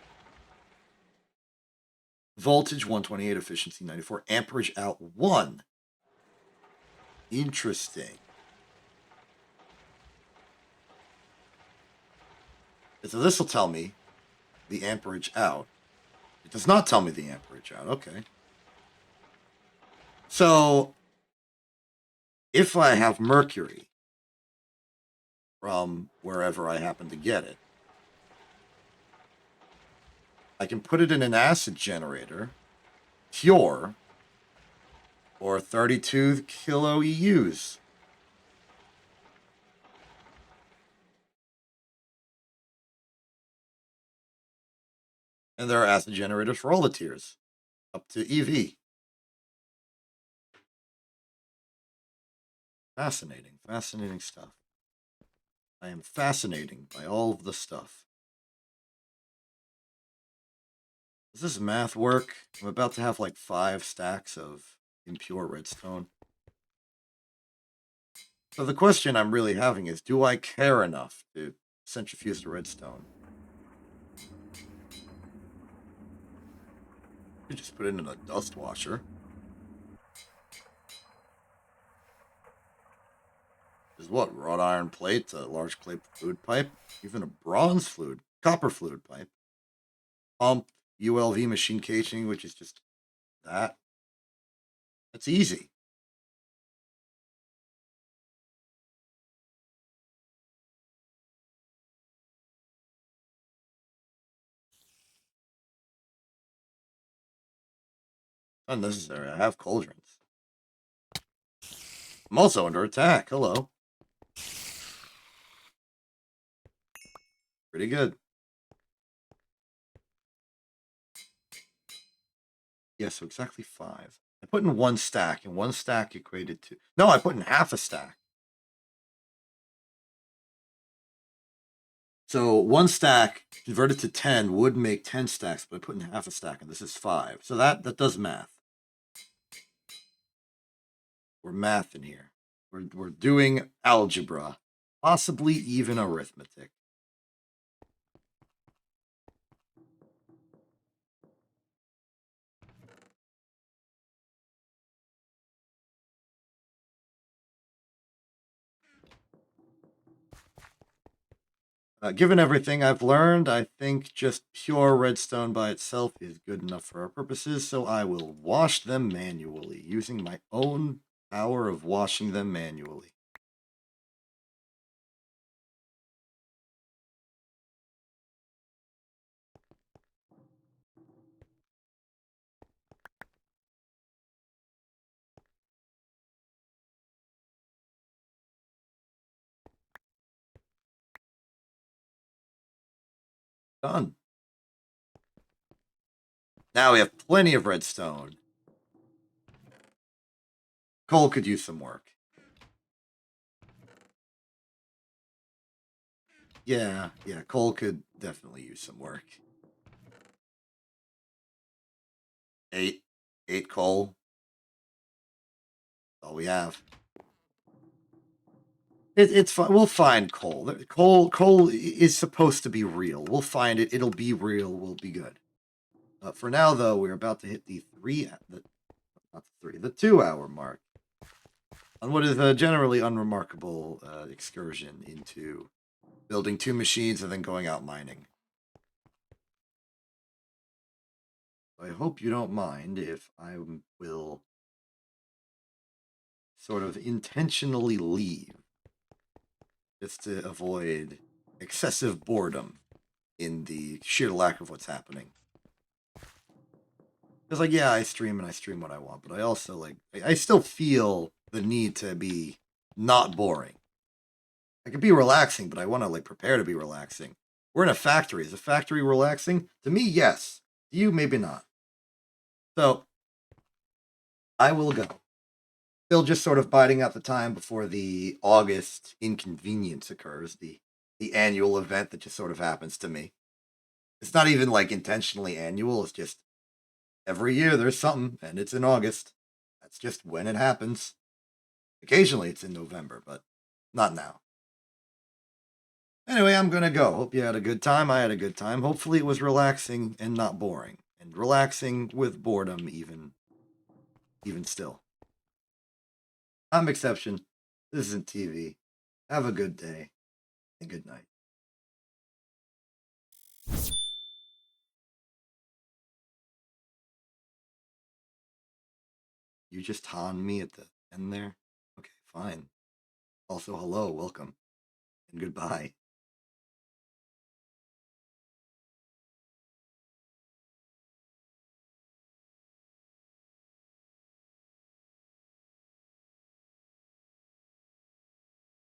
S1: Voltage 128, efficiency 94, amperage out 1. Interesting. So this will tell me the amperage out. It does not tell me the amperage out. Okay. So if I have mercury from wherever I happen to get it, I can put it in an acid generator, pure, or 32 kilo EUs. And there are acid generators for all the tiers, up to EV. Fascinating, fascinating stuff. I am fascinating by all of the stuff. Does this math work? I'm about to have like 5 stacks of impure redstone. So the question I'm really having is, do I care enough to centrifuge the redstone? You just put it in a dust washer. is what? Wrought iron plate, a large clay fluid pipe, even a bronze fluid, copper fluid pipe, pump, ULV machine casing, which is just that. That's easy. Unnecessary. I have cauldrons. I'm also under attack. Hello. Pretty good. Yeah, so exactly 5. I put in 1 stack, and 1 stack equated to... No, I put in half a stack. So 1 stack converted to 10 would make 10 stacks, but I put in half a stack, and this is 5. So that does math. We're mathing here. We're doing algebra, possibly even arithmetic. Given everything I've learned, I think just pure redstone by itself is good enough for our purposes, so I will wash them manually, using my own power of washing them manually. Done. Now we have plenty of redstone. Coal could use some work. Yeah, coal could definitely use some work. 8 coal. All we have. It's fine. We'll find coal. Coal is supposed to be real. We'll find it. It'll be real. We'll be good. For now, though, we're about to hit the 2-hour mark on what is a generally unremarkable excursion into building 2 machines and then going out mining. I hope you don't mind if I will sort of intentionally leave just to avoid excessive boredom in the sheer lack of what's happening. Because, like, yeah, I stream and I stream what I want, but I also, like, I still feel the need to be not boring. I could be relaxing, but I want to, like, prepare to be relaxing. We're in a factory. Is a factory relaxing? To me, yes. To you, maybe not. So, I will go. Still just sort of biding out the time before the August inconvenience occurs, the annual event that just sort of happens to me. It's not even, like, intentionally annual, it's just every year there's something, and it's in August. That's just when it happens. Occasionally it's in November, but not now. Anyway, I'm gonna go. Hope you had a good time. I had a good time. Hopefully it was relaxing and not boring. And relaxing with boredom even still. I'm exception. This isn't TV. Have a good day and good night. You just Han me at the end there? Okay, fine. Also, hello, welcome, and goodbye.